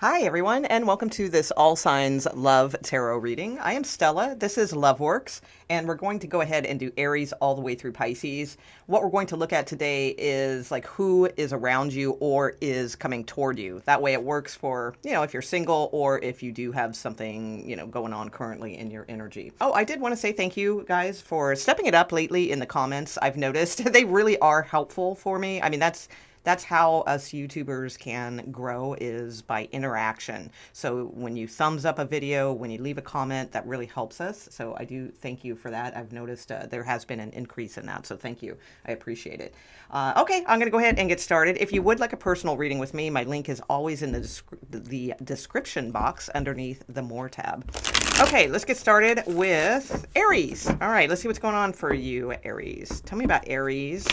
Hi, everyone, and welcome to this All Signs Love Tarot reading. I am Stella. This is Loveworks, and we're going to go ahead and do Aries all the way through Pisces. What we're going to look at today is like who is around you or is coming toward you. That way it works for, if you're single or if you do have something, going on currently in your energy. Oh, I did want to say thank you guys for stepping it up lately in the comments. I've noticed they really are helpful for me. I mean, that's how us YouTubers can grow, is by interaction. So when you thumbs up a video, when you leave a comment, that really helps us. So I do thank you for that. I've noticed there has been an increase in that. So thank you. I appreciate it. Okay, I'm going to go ahead and get started. If you would like a personal reading with me, my link is always in the description box underneath the More tab. Okay, let's get started with Aries. All right, let's see what's going on for you, Aries. Tell me about Aries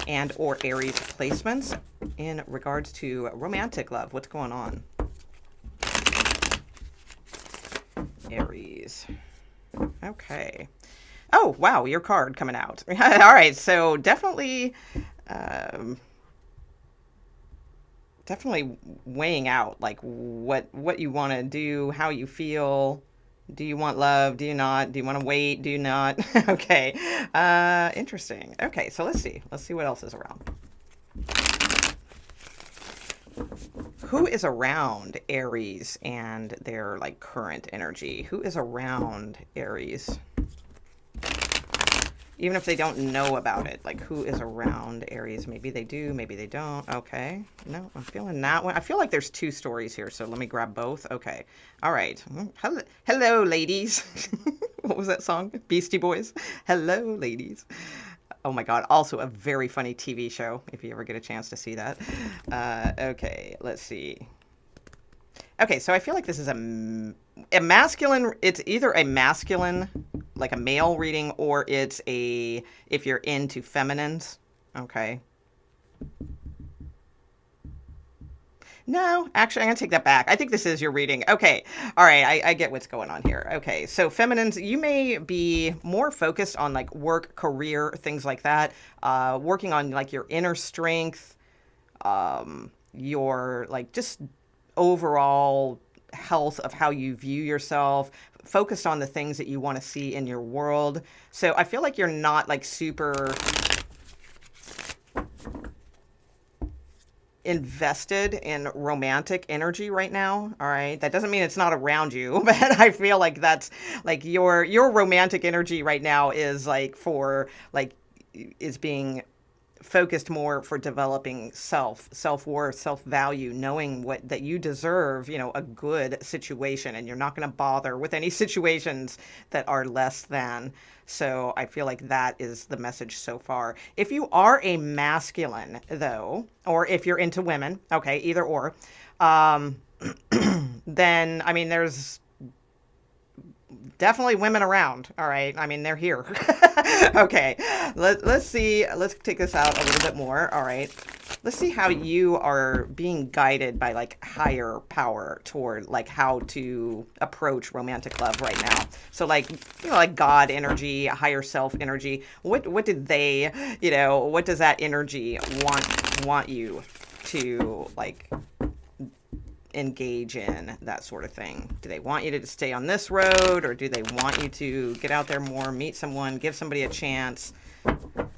and or Aries placements in regards to romantic love. What's going on? Aries. Okay. Oh, wow, your card coming out. All right, so definitely weighing out like what you want to do, how you feel. Do you want love? Do you not? Do you want to wait? Do you not? Okay. Interesting. Okay, so let's see. Let's see what else is around. Who is around Aries and their like current energy? Who is around Aries? Even if they don't know about it, like who is around Aries? Maybe they do, maybe they don't. Okay. No, I'm feeling that one. I feel like there's two stories here, so let me grab both. Okay. All right. Hello, ladies. What was that song? Beastie Boys. Hello, ladies. Oh my God. Also a very funny TV show, if you ever get a chance to see that. Okay, let's see. Okay, so I feel like this is a masculine, it's either a masculine, like a male reading, or it's if you're into feminines. Okay. No, actually, I'm going to take that back. I think this is your reading. Okay. All right. I get what's going on here. Okay. So feminines, you may be more focused on like work, career, things like that. Working on like your inner strength, your like just overall health of how you view yourself, focused on the things that you want to see in your world. So I feel like you're not like super invested in romantic energy right now. All right. That doesn't mean it's not around you, but I feel like that's like your romantic energy right now is like for like is being focused more for developing self-worth, self-value, knowing what that you deserve, a good situation, and you're not going to bother with any situations that are less than. So I feel like that is the message so far. If you are a masculine though, or if you're into women, okay, either or, then I mean there's definitely women around. All right. I mean, they're here. Okay. Let's see. Let's take this out a little bit more. All right. Let's see how you are being guided by like higher power toward like how to approach romantic love right now. So like, like God energy, higher self energy. What did they, what does that energy want you to like engage in, that sort of thing? Do they want you to stay on this road, or do they want you to get out there more, meet someone, give somebody a chance?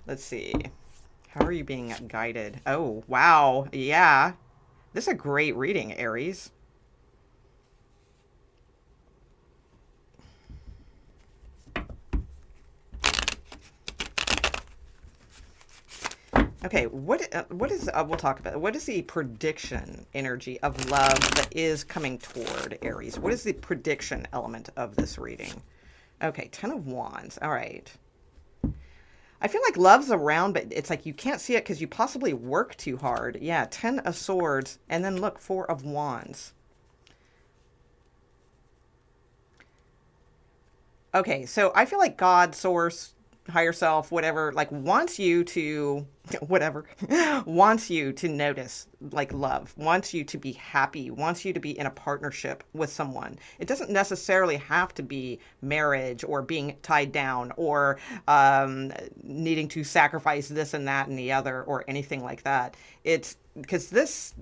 Let's see. How are you being guided? Oh, wow. Yeah. This is a great reading, Aries. Okay, what is we'll talk about what is the prediction energy of love that is coming toward Aries? What is the prediction element of this reading? Okay, 10 of Wands. All right. I feel like love's around, but it's like you can't see it because you possibly work too hard. Yeah, 10 of Swords, and then look, 4 of Wands. Okay, so I feel like God, source, higher self, whatever, like wants you to whatever, wants you to notice like love, wants you to be happy, wants you to be in a partnership with someone. It doesn't necessarily have to be marriage or being tied down or needing to sacrifice this and that and the other or anything like that. It's because this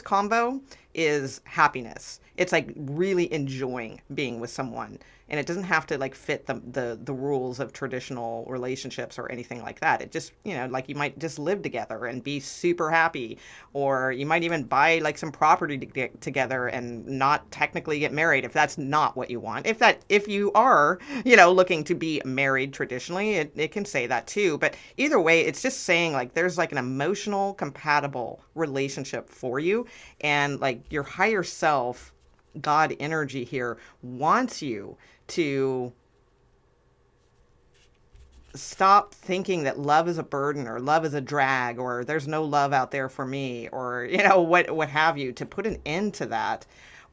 combo is happiness. It's like really enjoying being with someone, and it doesn't have to like fit the rules of traditional relationships or anything like that. It just, like you might just live together and be super happy, or you might even buy like some property to get together and not technically get married if that's not what you want. If you are, looking to be married traditionally, it can say that too. But either way, it's just saying like there's like an emotional compatible relationship for you, and like your higher self, God energy here, wants you to stop thinking that love is a burden or love is a drag or there's no love out there for me, or what have you, to put an end to that.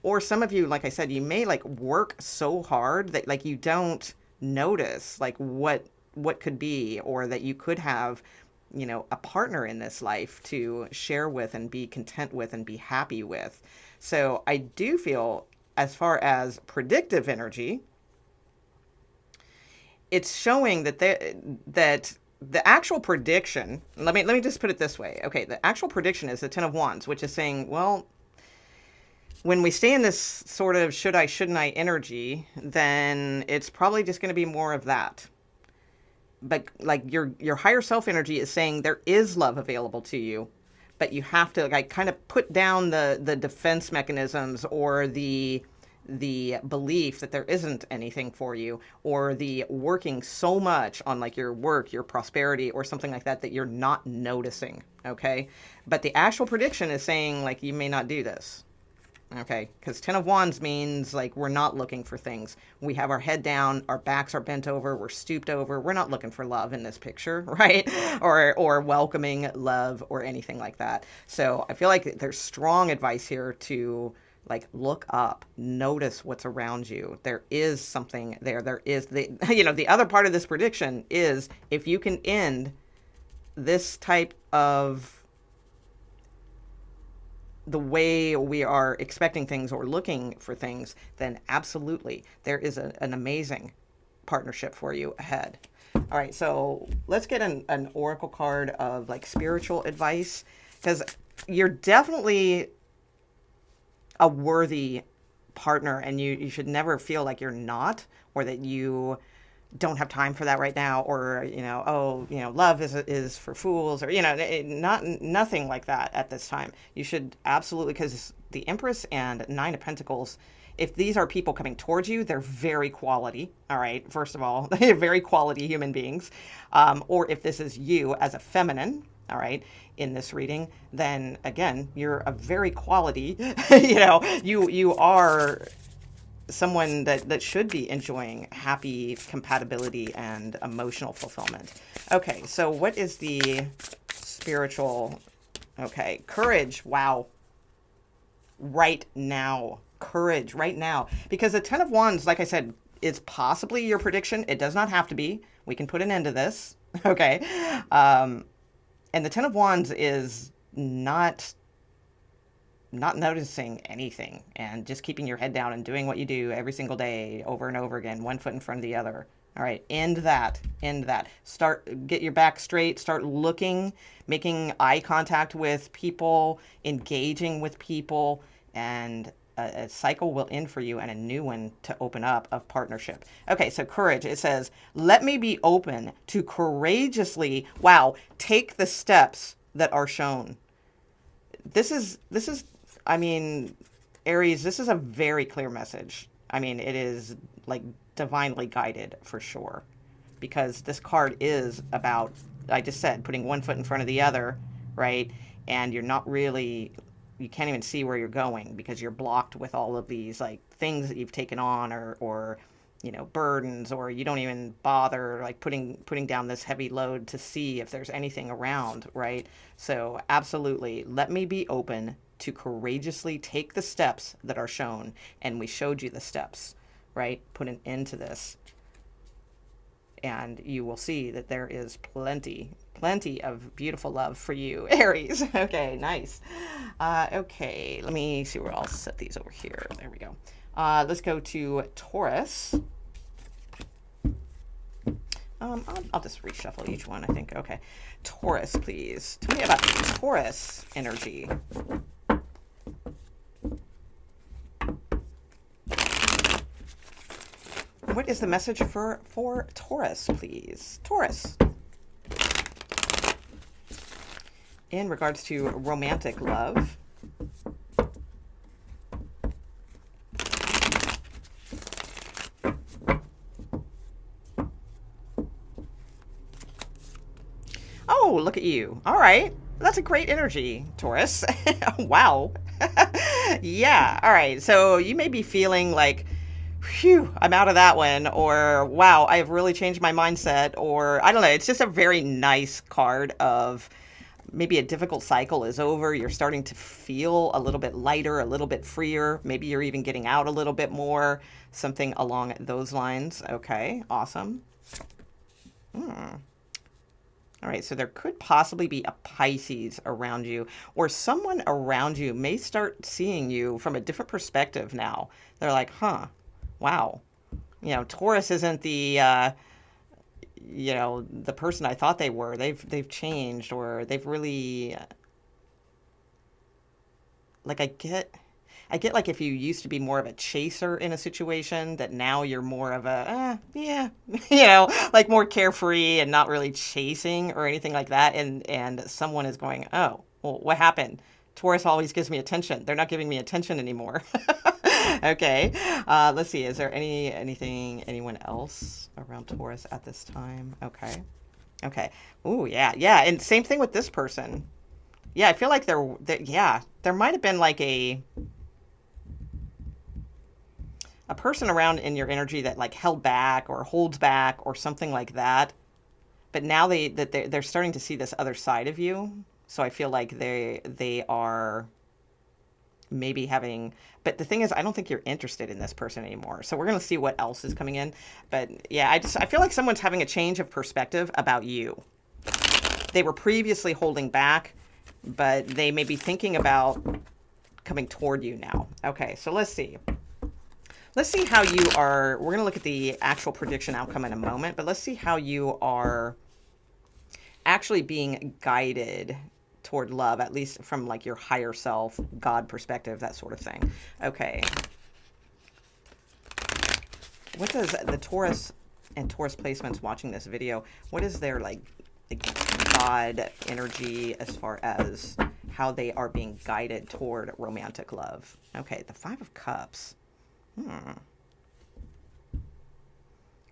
Or some of you, like I said, you may like work so hard that like you don't notice like what could be, or that you could have a partner in this life to share with and be content with and be happy with. So I do feel, as far as predictive energy, it's showing that the actual prediction, let me just put it this way. Okay, the actual prediction is the Ten of Wands, which is saying, well, when we stay in this sort of should I, shouldn't I energy, then it's probably just going to be more of that. But like your higher self energy is saying there is love available to you, but you have to like kind of put down the defense mechanisms, or the belief that there isn't anything for you, or the working so much on like your work, your prosperity, or something like that, that you're not noticing. Okay. But the actual prediction is saying like you may not do this. Okay, because Ten of Wands means like we're not looking for things. We have our head down, our backs are bent over, we're stooped over. We're not looking for love in this picture, right? Or welcoming love or anything like that. So I feel like there's strong advice here to like look up, notice what's around you. There is something there. There is the other part of this prediction is if you can end this type of the way we are expecting things or looking for things, then absolutely there is an amazing partnership for you ahead. All right, so let's get an oracle card of like spiritual advice, because you're definitely a worthy partner, and you should never feel like you're not, or that you don't have time for that right now, or love is for fools, or nothing like that at this time. You should absolutely, because the Empress and Nine of Pentacles, if these are people coming towards you, they're very quality. All right, first of all, they're very quality human beings. Or if this is you as a feminine, all right, in this reading, then again, you're a very quality, you are someone that should be enjoying happy compatibility and emotional fulfillment. Okay, so what is the spiritual? Okay, courage. Wow. Right now. Courage right now. Because the Ten of Wands, like I said, is possibly your prediction. It does not have to be. We can put an end to this. Okay. And the Ten of Wands is not noticing anything and just keeping your head down and doing what you do every single day over and over again, one foot in front of the other. All right, end that. Get your back straight, start looking, making eye contact with people, engaging with people, and a cycle will end for you and a new one to open up of partnership. Okay, so courage, it says, let me be open to courageously, take the steps that are shown. This is I mean, Aries, this is a very clear message. I mean, it is like divinely guided for sure, because this card is about, I just said, putting one foot in front of the other, right? And you can't even see where you're going because you're blocked with all of these like things that you've taken on, or burdens, or you don't even bother like putting down this heavy load to see if there's anything around, right? So absolutely, let me be open to courageously take the steps that are shown. And we showed you the steps, right? Put an end to this. And you will see that there is plenty Plenty of beautiful love for you, Aries. Okay, nice. Okay, let me see where I'll set these over here. There we go. Let's go to Taurus. I'll just reshuffle each one, I think. Okay. Taurus, please. Tell me about Taurus energy. What is the message for Taurus, please? Taurus. In regards to romantic love. Oh, look at you. All right. That's a great energy, Taurus. Wow. Yeah. All right. So you may be feeling like, phew, I'm out of that one, or wow, I have really changed my mindset, or I don't know. It's just a very nice card of maybe a difficult cycle is over. You're starting to feel a little bit lighter, a little bit freer. Maybe you're even getting out a little bit more, something along those lines. Okay, awesome. All right, so there could possibly be a Pisces around you, or someone around you may start seeing you from a different perspective now. They're like, huh, wow. Taurus isn't the person I thought they were. They've changed, or they've really, like, I get like if you used to be more of a chaser in a situation, that now you're more of a, yeah, like more carefree and not really chasing or anything like that. And someone is going, oh, well, what happened? Taurus always gives me attention. They're not giving me attention anymore. Okay. Let's see. Is there anyone else around Taurus at this time? Okay. Okay. Ooh, yeah. Yeah. And same thing with this person. Yeah. I feel like there might have been like a person around in your energy that like held back or holds back or something like that. But now they're starting to see this other side of you. So I feel like they are maybe having, but the thing is, I don't think you're interested in this person anymore. So we're going to see what else is coming in. But yeah, I feel like someone's having a change of perspective about you. They were previously holding back, but they may be thinking about coming toward you now. Okay, so let's see. Let's see how you are. We're going to look at the actual prediction outcome in a moment, but let's see how you are actually being guided toward love, at least from like your higher self, God perspective, that sort of thing. Okay. What does the Taurus and Taurus placements watching this video, what is their like God energy as far as how they are being guided toward romantic love? Okay, the Five of Cups.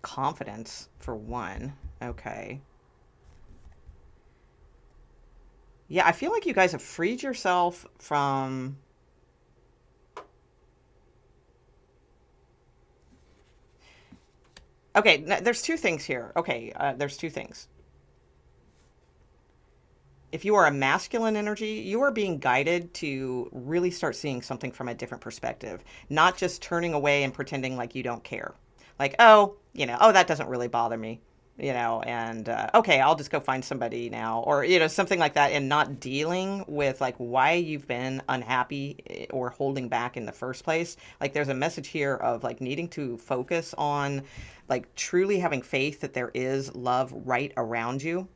Confidence, for one. Okay. Yeah, I feel like you guys have freed yourself from... Okay, there's two things here. Okay, there's two things. If you are a masculine energy, you are being guided to really start seeing something from a different perspective, not just turning away and pretending like you don't care. Like, oh, that doesn't really bother me, and okay, I'll just go find somebody now, or, something like that, and not dealing with like why you've been unhappy or holding back in the first place. Like there's a message here of like needing to focus on like truly having faith that there is love right around you,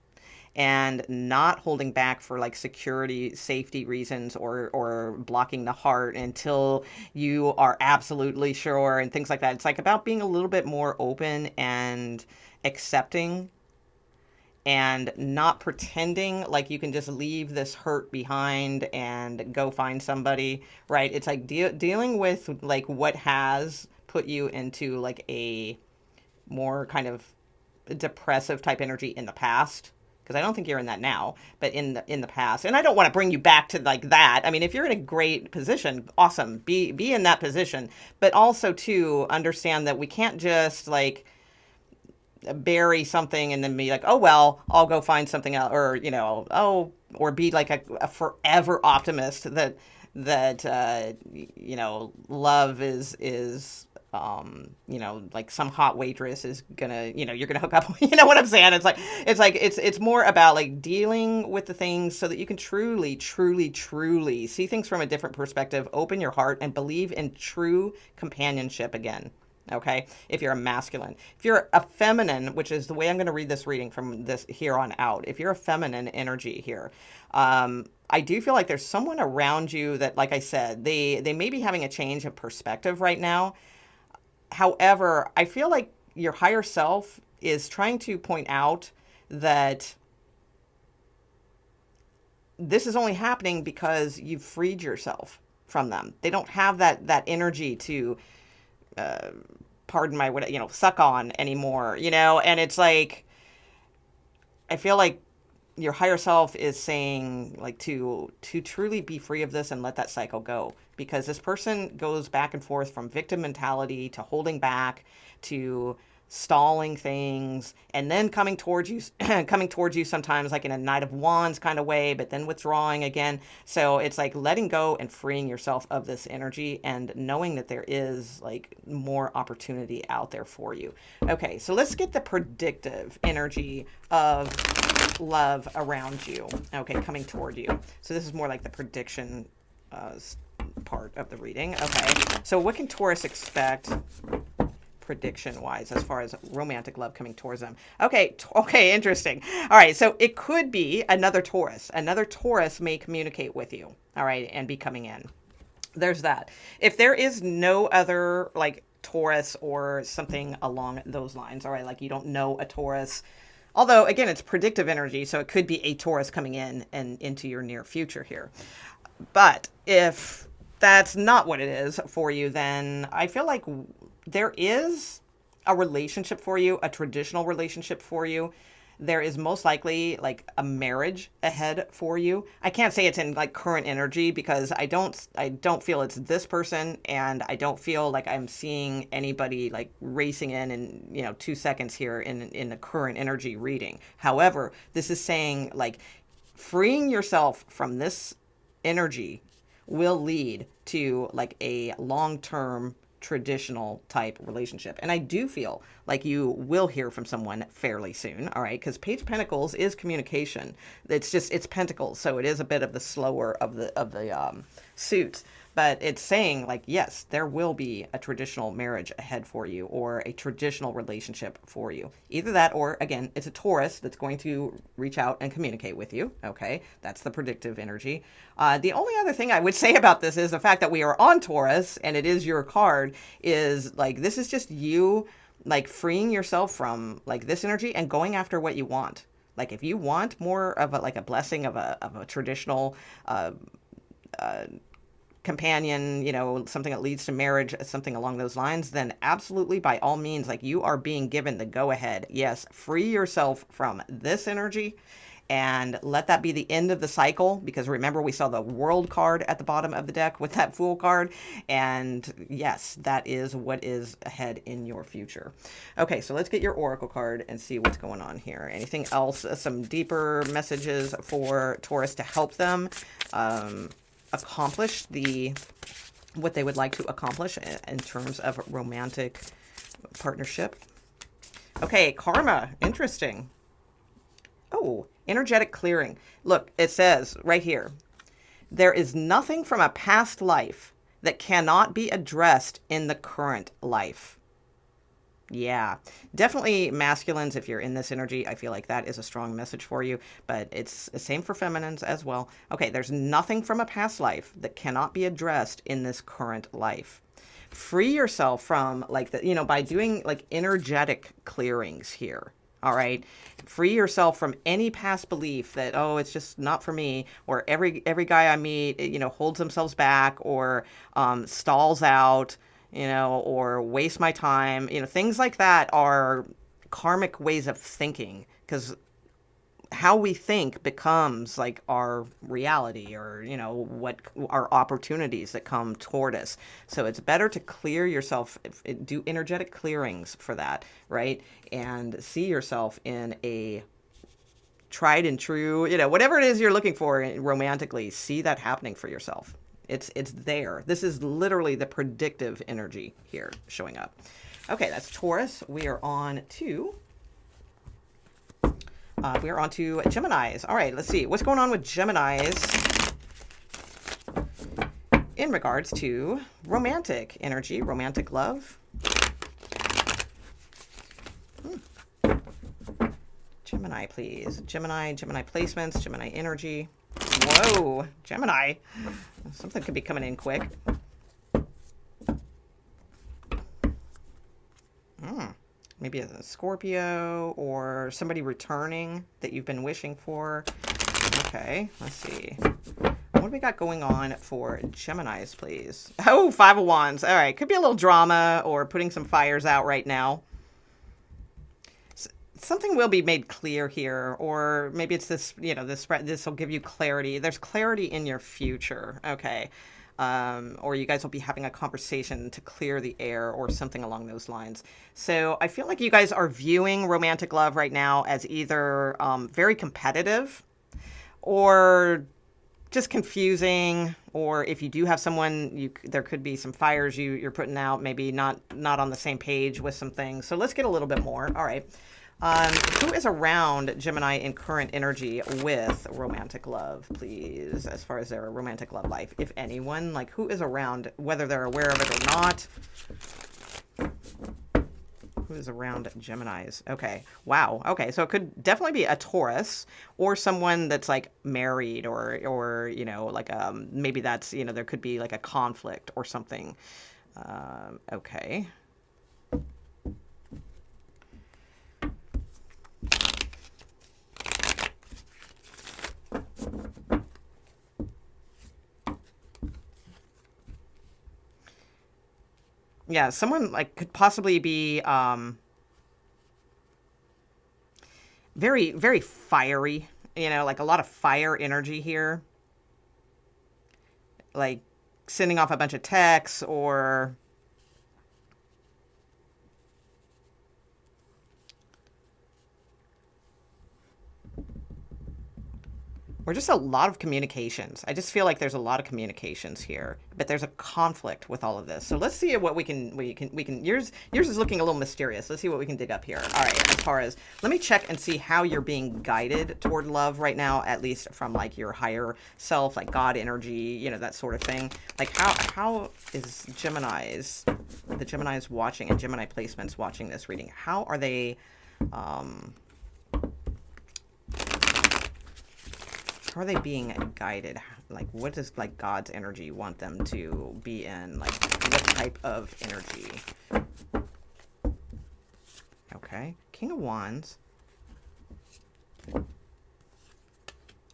and not holding back for like security, safety reasons, or blocking the heart until you are absolutely sure and things like that. It's like about being a little bit more open and accepting, and not pretending like you can just leave this hurt behind and go find somebody, right? It's like dealing with like what has put you into like a more kind of depressive type energy in the past. Because I don't think you're in that now, but in the past. And I don't want to bring you back to like that. I mean, if you're in a great position, awesome, be in that position. But also to understand that we can't just like bury something and then be like, oh well, I'll go find something else, or or be like a forever optimist that love is like some hot waitress is gonna, you're gonna hook up. You know what I'm saying? It's more about like dealing with the things so that you can truly, truly, truly see things from a different perspective, open your heart, and believe in true companionship again. Okay, if you're a masculine. If you're a feminine, which is the way I'm going to read this reading from this here on out, if you're a feminine energy here, I do feel like there's someone around you that, like I said, they may be having a change of perspective right now. However, I feel like your higher self is trying to point out that this is only happening because you've freed yourself from them. They don't have that energy to pardon my what, suck on anymore, and it's like, I feel like your higher self is saying like to truly be free of this and let that cycle go, because this person goes back and forth from victim mentality to holding back to stalling things, and then coming towards you sometimes like in a Knight of Wands kind of way, but then withdrawing again. So it's like letting go and freeing yourself of this energy and knowing that there is like more opportunity out there for you. Okay, so let's get the predictive energy of love around you. Okay, coming toward you. So this is more like the prediction part of the reading. Okay, so what can Taurus expect prediction wise as far as romantic love coming towards them? Okay, interesting. All right, so it could be another Taurus. Another Taurus may communicate with you, all right, and be coming in. There's that. If there is no other like Taurus or something along those lines, all right, like you don't know a Taurus, although again it's predictive energy, so it could be a Taurus coming in and into your near future here. But if that's not what it is for you, then I feel like there is a relationship for you, a traditional relationship for you. There is most likely like a marriage ahead for you. I can't say it's in like current energy because I don't feel it's this person, and I don't feel like I'm seeing anybody like racing in 2 seconds here in the current energy reading. However, this is saying like freeing yourself from this energy will lead to like a long-term traditional type relationship. And I do feel like you will hear from someone fairly soon, all right? Because Page of Pentacles is communication. It's pentacles, so it is a bit of the slower of the suits. But it's saying like, yes, there will be a traditional marriage ahead for you, or a traditional relationship for you. Either that, or again, it's a Taurus that's going to reach out and communicate with you. Okay, that's the predictive energy. The only other thing I would say about this is the fact that we are on Taurus and it is your card, is like, this is just you like freeing yourself from like this energy and going after what you want. Like if you want more of a blessing of a traditional companion, something that leads to marriage, something along those lines, then absolutely, by all means, like you are being given the go ahead. Yes, free yourself from this energy and let that be the end of the cycle, because remember we saw the World card at the bottom of the deck with that Fool card, and yes, that is what is ahead in your future. Okay, so let's get your Oracle card and see what's going on here. Anything else, some deeper messages for Taurus to help them accomplish what they would like to accomplish in terms of romantic partnership. Okay, karma, interesting. Oh, energetic clearing. Look, it says right here, there is nothing from a past life that cannot be addressed in the current life. Yeah, definitely masculines. If you're in this energy, I feel like that is a strong message for you, but it's the same for feminines as well. Okay, there's nothing from a past life that cannot be addressed in this current life. Free yourself from like by doing like energetic clearings here. All right, free yourself from any past belief that, oh, it's just not for me, or every guy I meet, holds themselves back, or stalls out, or waste my time. Things like that are karmic ways of thinking, because how we think becomes like our reality, or, what our opportunities that come toward us. So it's better to clear yourself, do energetic clearings for that, right? And see yourself in a tried and true, whatever it is you're looking for romantically, see that happening for yourself. It's there. This is literally the predictive energy here showing up. Okay, that's Taurus. We are on to Geminis. All right, let's see what's going on with Geminis in regards to romantic energy, romantic love. Gemini, please. Gemini placements, Gemini energy. Whoa, Gemini. Something could be coming in quick. Maybe a Scorpio or somebody returning that you've been wishing for. Okay, let's see. What do we got going on for Geminis, please? Oh, Five of Wands. All right, could be a little drama or putting some fires out right now. Something will be made clear here, or maybe it's this, this will give you clarity. There's clarity in your future, okay? Or you guys will be having a conversation to clear the air or something along those lines. So I feel like you guys are viewing romantic love right now as either very competitive or just confusing, or if you do have someone, there could be some fires you're putting out, maybe not on the same page with some things. So let's get a little bit more. All right. Who is around Gemini in current energy with romantic love, please, as far as their romantic love life? If anyone, like who is around, whether they're aware of it or not. Who is around Geminis? Okay. Wow. Okay. So it could definitely be a Taurus or someone that's like married or like maybe that's, there could be like a conflict or something. Okay. Yeah, someone like could possibly be very, very fiery, like a lot of fire energy here. Like sending off a bunch of texts or just a lot of communications. I just feel like there's a lot of communications here, but there's a conflict with all of this. So let's see what we can. Yours is looking a little mysterious. Let's see what we can dig up here. All right, as far as let me check and see how you're being guided toward love right now, at least from like your higher self, like God energy, that sort of thing. Like how is the Geminis watching and Gemini placements watching this reading? How are they? How are they being guided? Like, what does like God's energy want them to be in? Like, what type of energy? Okay, King of Wands,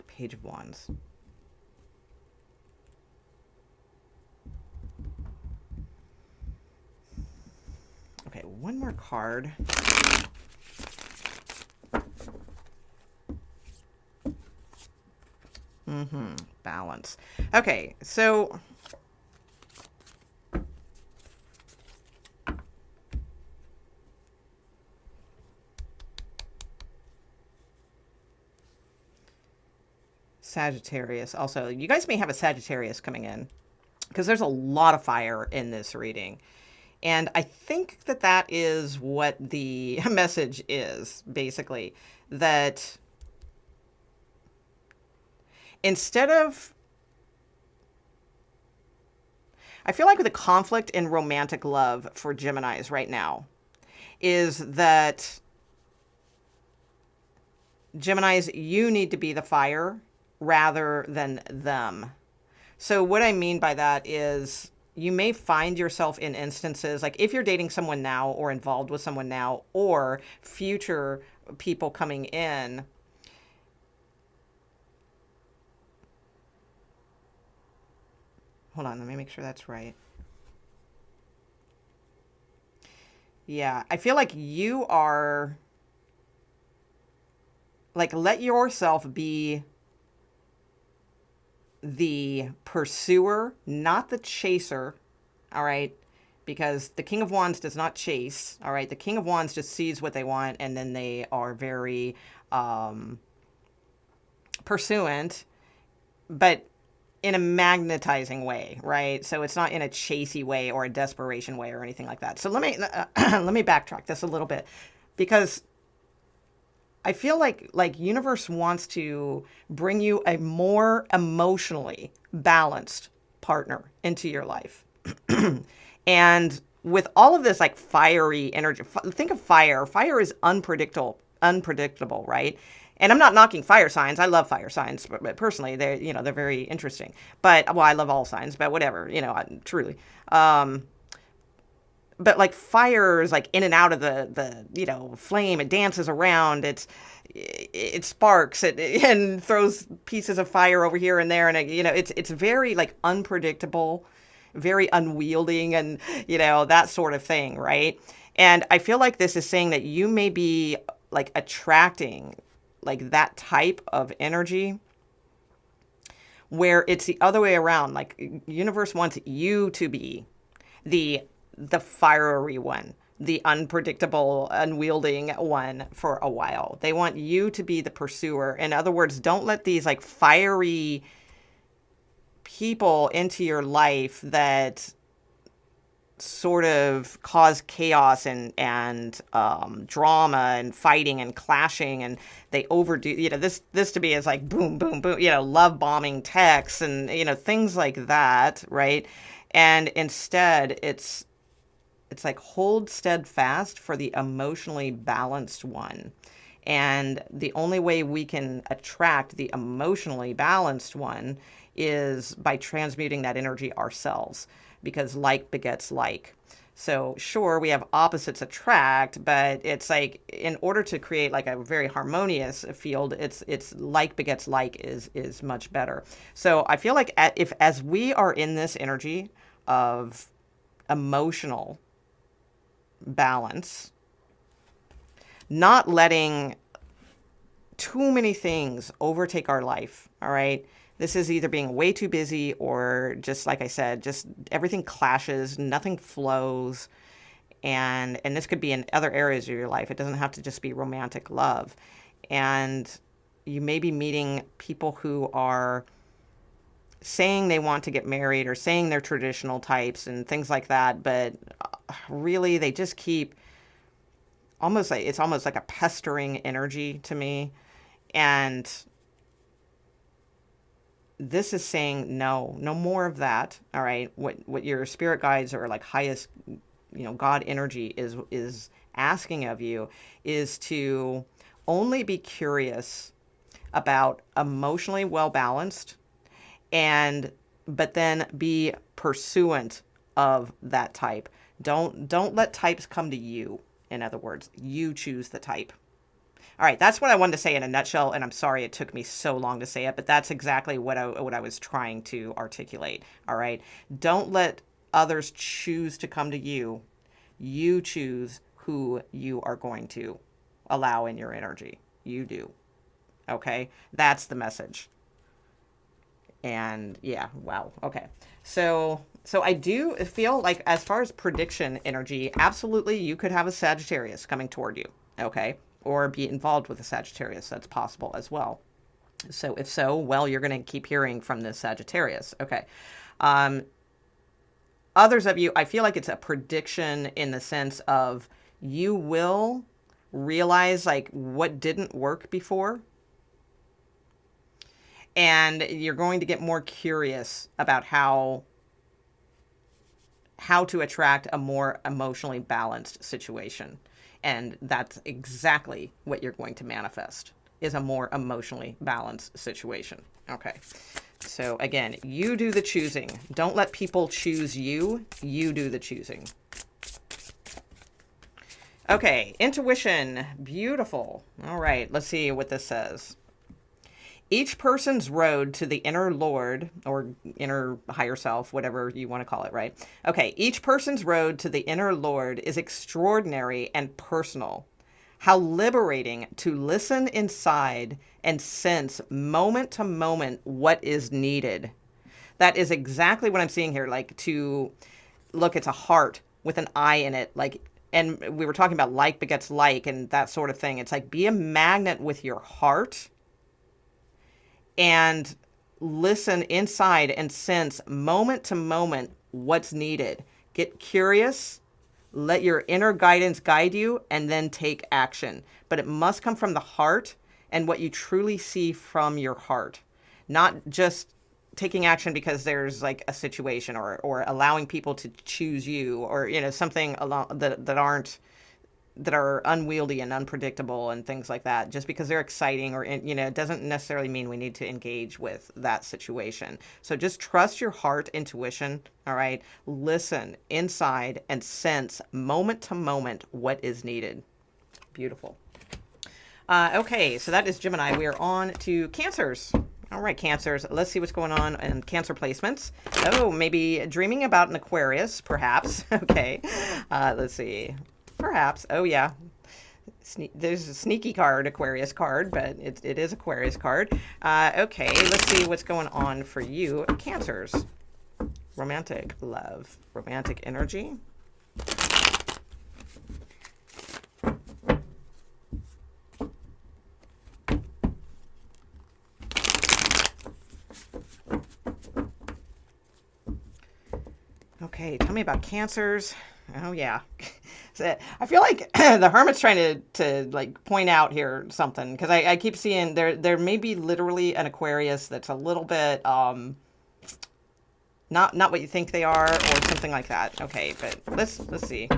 Page of Wands. Okay, one more card. Balance. Okay, so Sagittarius. Also, you guys may have a Sagittarius coming in because there's a lot of fire in this reading. And I think that is what the message is, basically, that instead of, I feel like the conflict in romantic love for Geminis right now is that Geminis, you need to be the fire rather than them. So what I mean by that is you may find yourself in instances, like if you're dating someone now or involved with someone now or future people coming in, hold on, let me make sure that's right. Yeah, I feel like you are, like, let yourself be the pursuer, not the chaser, all right? Because the King of Wands does not chase, all right? The King of Wands just sees what they want, and then they are very pursuant. But in a magnetizing way, right? So it's not in a chasey way or a desperation way or anything like that. So let me let me backtrack this a little bit, because I feel like universe wants to bring you a more emotionally balanced partner into your life. And with all of this like fiery energy, think of fire. Fire is unpredictable, right? And I'm not knocking fire signs. I love fire signs, but personally, they're very interesting. But well, I love all signs, but whatever, truly. But like fire is like in and out of the flame. It dances around. It sparks and throws pieces of fire over here and there, and it's very like unpredictable, very unwielding, and that sort of thing, right? And I feel like this is saying that you may be like attracting like that type of energy, where it's the other way around. Like universe wants you to be the fiery one, the unpredictable, unwielding one for a while. They want you to be the pursuer. In other words, don't let these like fiery people into your life that sort of cause chaos and drama and fighting and clashing, and they overdo this to me is like boom boom boom, love bombing texts and things like that, right? And instead it's like hold steadfast for the emotionally balanced one. And the only way we can attract the emotionally balanced one is by transmuting that energy ourselves, because like begets like. So sure, we have opposites attract, but it's like in order to create like a very harmonious field, it's like begets like is much better. So I feel like if as we are in this energy of emotional balance, not letting too many things overtake our life, all right? This is either being way too busy or just like I said, just everything clashes, nothing flows. And this could be in other areas of your life. It doesn't have to just be romantic love. And you may be meeting people who are saying they want to get married or saying they're traditional types and things like that, but really they just keep it's almost like a pestering energy to me. And this is saying no more of that. All right, what your spirit guides or like highest God energy is asking of you is to only be curious about emotionally well balanced, but then be pursuant of that type. Don't let types come to you. In other words, you choose the type. All right, that's what I wanted to say in a nutshell, and I'm sorry it took me so long to say it, but that's exactly what I was trying to articulate. All right, don't let others choose to come to you. You choose who you are going to allow in your energy. You do. Okay, that's the message. And yeah, wow. Okay. So I do feel like as far as prediction energy, absolutely you could have a Sagittarius coming toward you. Okay. Or be involved with a Sagittarius. That's possible as well. So if so, well, you're going to keep hearing from this Sagittarius. Okay. Others of you, I feel like it's a prediction in the sense of you will realize like what didn't work before. And you're going to get more curious about how to attract a more emotionally balanced situation. And that's exactly what you're going to manifest, is a more emotionally balanced situation. Okay. So again, you do the choosing. Don't let people choose you. You do the choosing. Okay. Intuition. Beautiful. All right. Let's see what this says. Each person's road to the inner Lord, or inner higher self, whatever you want to call it, right? Okay, each person's road to the inner Lord is extraordinary and personal. How liberating to listen inside and sense moment to moment what is needed. That is exactly what I'm seeing here. Like to look, it's a heart with an eye in it. Like, and we were talking about like begets like and that sort of thing. It's like be a magnet with your heart and listen inside and sense moment to moment what's needed. Get curious, let your inner guidance guide you, and then take action. But it must come from the heart and what you truly see from your heart, not just taking action because there's like a situation, or allowing people to choose you, or something along that are unwieldy and unpredictable and things like that. Just because they're exciting, or it doesn't necessarily mean we need to engage with that situation. So just trust your heart intuition. All right, listen inside and sense moment to moment what is needed. Beautiful. Okay, so that is Gemini. We are on to Cancers. All right, Cancers. Let's see what's going on in Cancer placements. Oh, maybe dreaming about an Aquarius, perhaps. Okay, let's see. Perhaps. Oh, yeah. There's a sneaky card, Aquarius card, but it is Aquarius card. Okay, let's see what's going on for you, Cancers. Romantic love, romantic energy. Okay, tell me about Cancers. Oh, yeah. So I feel like the Hermit's trying to like point out here something, because I keep seeing there may be literally an Aquarius that's a little bit not what you think they are, or something like that. Okay, but let's see.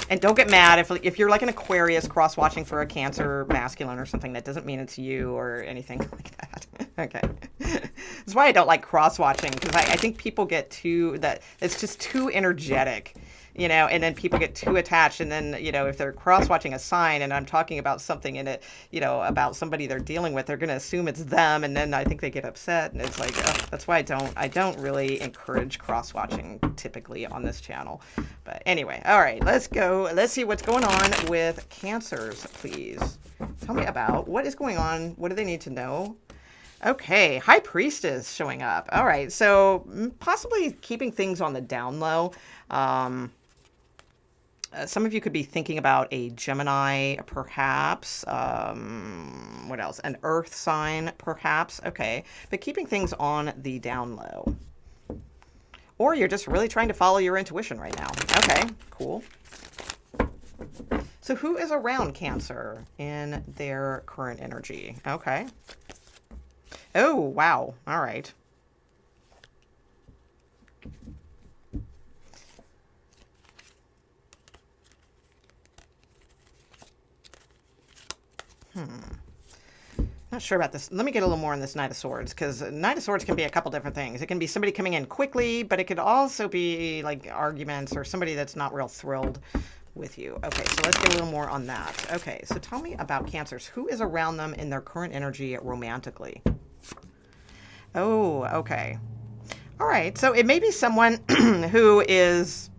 And don't get mad if you're like an Aquarius cross-watching for a Cancer masculine or something. That doesn't mean it's you or anything like that. Okay. That's why I don't like cross-watching, because I think people get it's just too energetic, and then people get too attached. And then, if they're cross-watching a sign and I'm talking about something in it, about somebody they're dealing with, they're going to assume it's them. And then I think they get upset. And it's like, that's why I don't really encourage cross-watching typically on this channel. But anyway, all right, let's go. Let's see what's going on with Cancers, please. Tell me about what is going on. What do they need to know? Okay, High Priestess showing up. All right, so possibly keeping things on the down low. Some of you could be thinking about a Gemini, perhaps. What else? An Earth sign, perhaps. Okay, but keeping things on the down low. Or you're just really trying to follow your intuition right now. Okay, cool. So who is around Cancer in their current energy? Okay. Oh, wow. All right. Not sure about this. Let me get a little more on this Knight of Swords, because Knight of Swords can be a couple different things. It can be somebody coming in quickly, but it could also be like arguments, or somebody that's not real thrilled with you. Okay, so let's get a little more on that. Okay, so tell me about Cancers. Who is around them in their current energy romantically? Oh, okay. All right, so it may be someone who is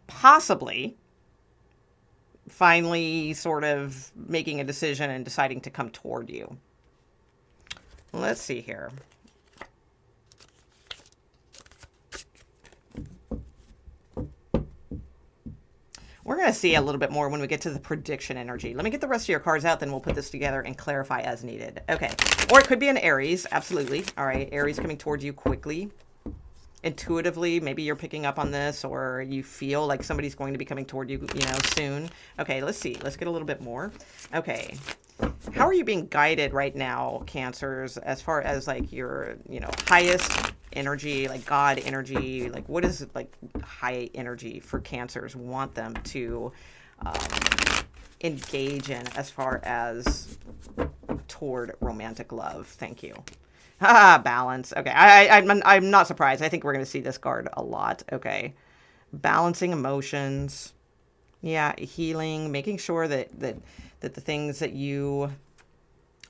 possibly finally sort of making a decision and deciding to come toward you. Let's see here. We're going to see a little bit more when we get to the prediction energy. Let me get the rest of your cards out, then we'll put this together and clarify as needed. Okay. Or it could be an Aries. Absolutely. All right. Aries coming towards you quickly. Intuitively, maybe you're picking up on this, or you feel like somebody's going to be coming toward you, soon. Okay, let's see. Let's get a little bit more. Okay. How are you being guided right now, Cancers, as far as like your, highest energy, like God energy? Like, what is like high energy for Cancers want them to engage in as far as toward romantic love? Thank you. Balance. Okay, I'm not surprised. I think we're going to see this card a lot. Okay, balancing emotions. Yeah, healing, making sure that the things that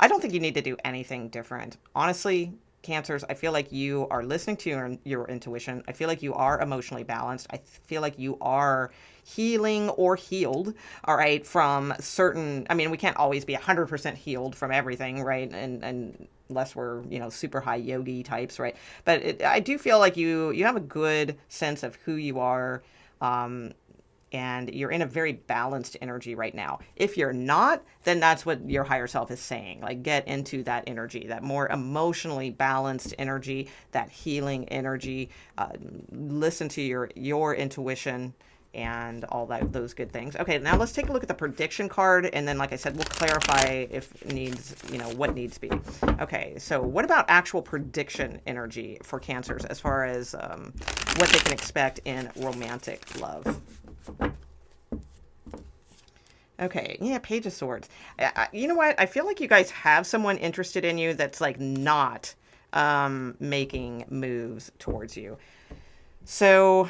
I don't think you need to do anything different. Honestly, Cancers, I feel like you are listening to your intuition. I feel like you are emotionally balanced. I feel like you are healing or healed, all right, from certain, we can't always be 100% healed from everything, right? And unless we're, super high yogi types, right? But I do feel like you have a good sense of who you are, and you're in a very balanced energy right now. If you're not, then that's what your higher self is saying. Like, get into that energy, that more emotionally balanced energy, that healing energy. Listen to your intuition and all that, those good things. Okay, now let's take a look at the prediction card, and then, like I said, we'll clarify if it needs, what needs to be. Okay, so what about actual prediction energy for Cancers as far as what they can expect in romantic love? Okay, yeah, Page of Swords. You know what? I feel like you guys have someone interested in you that's like not making moves towards you. So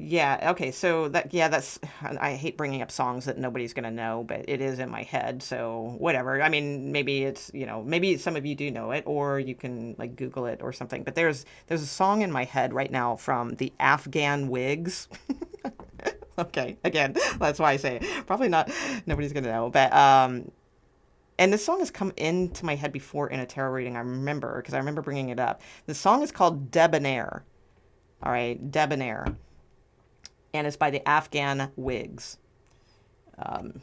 yeah, okay. So that's I hate bringing up songs that nobody's going to know, but it is in my head, so whatever. I mean, maybe it's, maybe some of you do know it or you can like Google it or something. But there's a song in my head right now from the Afghan Wigs. Okay, again, that's why I say it. Probably not, nobody's going to know, but and this song has come into my head before in a tarot reading. I remember because I remember bringing it up. The song is called Debonair. All right, Debonair, and it's by the Afghan Wigs. Um,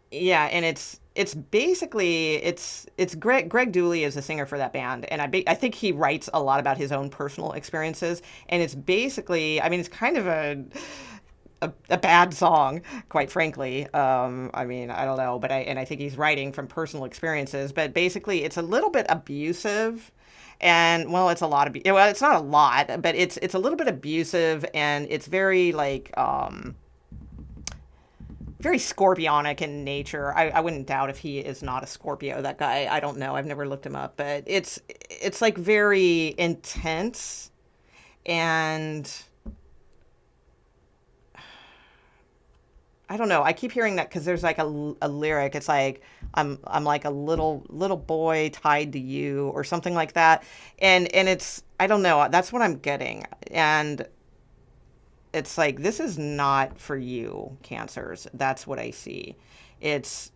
yeah, and it's basically it's Greg Dooley is the singer for that band, and I think he writes a lot about his own personal experiences, and it's basically, I mean, it's kind of a bad song, quite frankly. I mean, I don't know, but I think he's writing from personal experiences, but basically it's a little bit abusive. And well, it's a lot of, well, it's not a lot, but it's a little bit abusive, and it's very like very scorpionic in nature. I wouldn't doubt if he is not a Scorpio, that guy. I don't know. I've never looked him up, but it's like very intense, and I don't know. I keep hearing that because there's like a lyric. It's like I'm like a little boy tied to you or something like that, and it's, I don't know. That's what I'm getting, and it's like, this is not for you, Cancers. That's what I see. It's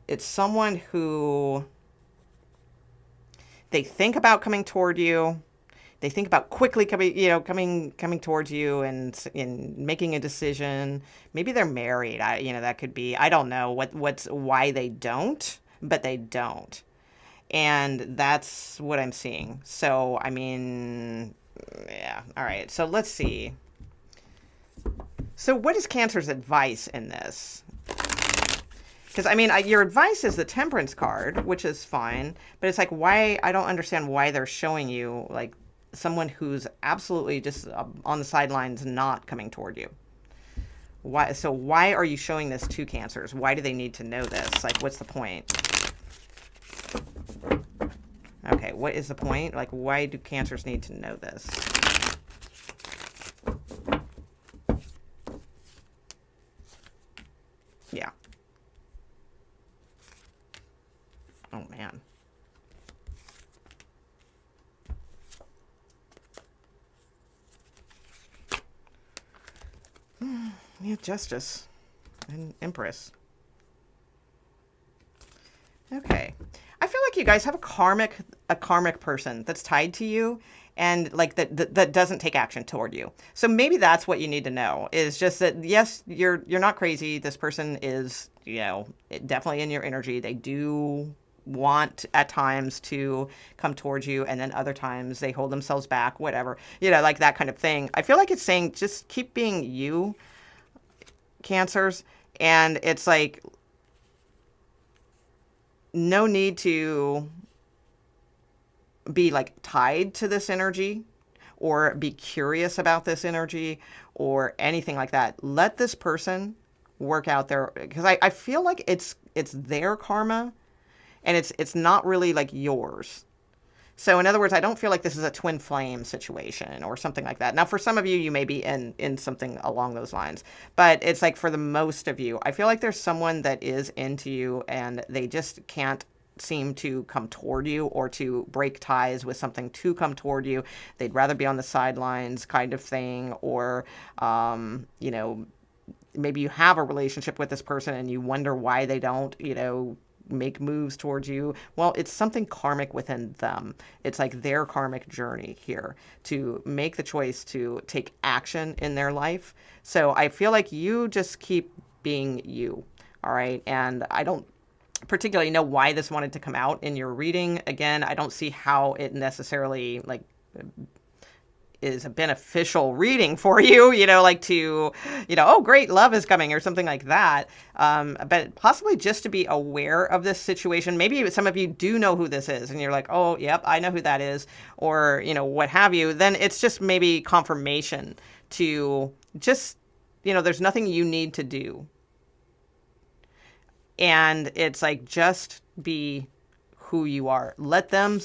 it's someone who, they think about coming toward you. They think about quickly coming towards you and making a decision. Maybe they're married. That could be. I don't know what's why they don't, but they don't, and that's what I'm seeing. So I mean, yeah. All right. So let's see. So what is Cancer's advice in this? Because I mean, your advice is the Temperance card, which is fine, but it's like, why? I don't understand why they're showing you like someone who's absolutely just on the sidelines, not coming toward you. Why? So why are you showing this to Cancers? Why do they need to know this? Like, what's the point? Okay, what is the point? Like, why do Cancers need to know this? Yeah. Oh man. Yeah, Justice and Empress. Okay. I feel like you guys have a karmic person that's tied to you, and like that doesn't take action toward you. So maybe that's what you need to know, is just that yes, you're not crazy. This person is, definitely in your energy. They do want at times to come towards you, and then other times they hold themselves back, whatever. Like that kind of thing. I feel like it's saying just keep being you, Cancers, and it's like no need to be like tied to this energy or be curious about this energy or anything like that. Let this person work out their, because I feel like it's their karma, and it's not really like yours. So in other words, I don't feel like this is a twin flame situation or something like that. Now, for some of you, you may be in something along those lines, but it's like for the most of you, I feel like there's someone that is into you and they just can't seem to come toward you or to break ties with something to come toward you. They'd rather be on the sidelines kind of thing, or, maybe you have a relationship with this person and you wonder why they don't, make moves towards you. Well, it's something karmic within them. It's like their karmic journey here to make the choice to take action in their life. So I feel like you just keep being you. All right. And I don't particularly know why this wanted to come out in your reading. Again, I don't see how it necessarily like is a beneficial reading for you, like to, oh, great, love is coming or something like that. But possibly just to be aware of this situation. Maybe some of you do know who this is and you're like, oh, yep, I know who that is, or, what have you. Then it's just maybe confirmation to just, there's nothing you need to do. And it's like, just be who you are. Let them,